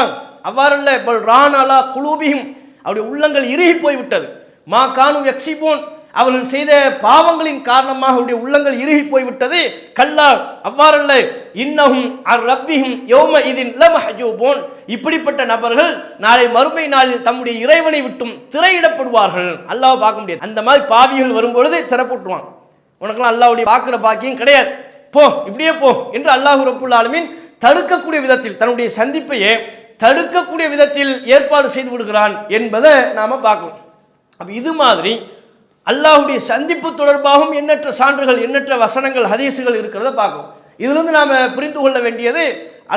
அவ்வாறல்ல, பல் ரான் அலா குலூபிஹிம், அவருடைய உள்ளங்கள் இறுகி போய்விட்டது. மா கானு யக்ஸிபூன், அவர்கள் செய்த பாவங்களின் காரணமாக அவருடைய உள்ளங்கள் இறுகி போய்விட்டது. கல்லா, அவ்வாறல்ல, இன்னஹும் அர் ரப்பிஹிம் யௌம இதின் லமஹஜூபூன், இப்படிப்பட்ட நபர்கள் நாளை மறுமை நாளில் தம்முடைய இறைவனை விட்டும் திரையிடப்படுவார்கள். அல்லாஹ் பார்க்க முடியாது. அந்த மாதிரி பாவிகள் வரும்பொழுது திறப்பட்டுவான், உனக்கெல்லாம் அல்லாஹ்வுடைய பார்க்குற பாக்கியம் கிடையாது, போ, இப்படியே போ என்று அல்லாஹ் ரப்புல் ஆலமீன் தடுக்கக்கூடிய விதத்தில், தன்னுடைய சந்திப்பையே தடுக்கக்கூடிய விதத்தில் ஏற்பாடு செய்து விடுகிறான் என்பதை நாம பார்க்கணும். அப்ப இது மாதிரி அல்லாஹ்வுடைய சந்திப்பு தொடர்பாகவும் எண்ணற்ற சான்றுகள், எண்ணற்ற வசனங்கள், ஹதீஸுகள் இருக்கிறத பார்க்கணும். இதிலிருந்து நாம புரிந்து கொள்ள வேண்டியது,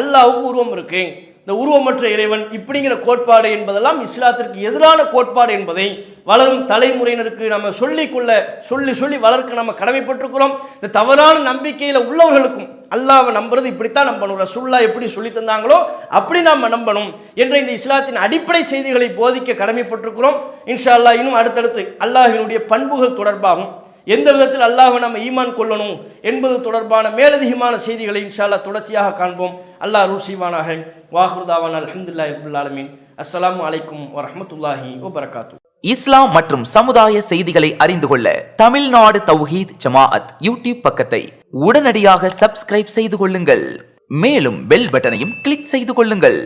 அல்லாஹ்வுக்கு உருவம் இருக்கு, இந்த உருவமற்ற இறைவன் இப்படிங்கிற கோட்பாடு என்பதெல்லாம் இஸ்லாத்திற்கு எதிரான கோட்பாடு என்பதை வளரும் தலைமுறையினருக்கு நம்ம சொல்லி வளர்க்க நம்ம கடமைப்பட்டிருக்கிறோம். இந்த தவறான நம்பிக்கையில் உள்ளவர்களுக்கும் அல்லாஹ்வை நம்புறது இப்படித்தான் நம்பணும், ரசூலுல்லாஹ் எப்படி சொல்லி தந்தாங்களோ அப்படி நாம் நம்பணும் என்ற இந்த இஸ்லாத்தின் அடிப்படை செய்திகளை போதிக்க கடமைப்பட்டிருக்கிறோம். இன்ஷா அல்லாஹ் இன்னும் அடுத்தடுத்து அல்லாஹ்வினுடைய பண்புகள் தொடர்பாகும், எந்த விதத்தில் அல்லாஹ்வை நம்ம ஈமான் கொள்ளணும் என்பது தொடர்பான மேலதிகமான செய்திகளை இன்ஷா அல்லாஹ் தொடர்ச்சியாக காண்போம். அல்லாஹ் அருள் செய்வானாக. வாஹிரு தாவானா அல்ஹம்துலில்லாஹி ரப்பில் ஆலமீன். அஸ்ஸலாமு அலைக்கும் வரஹ்மத்துல்லாஹி வபரகாத்துஹு. இஸ்லாம் மற்றும் சமுதாய செய்திகளை அறிந்து கொள்ள தமிழ்நாடு தௌஹீத் ஜமாஅத் யூடியூப் பக்கத்தை உடனடியாக சப்ஸ்கிரைப் செய்து கொள்ளுங்கள். மேலும் பெல் பட்டனையும் கிளிக் செய்து கொள்ளுங்கள்.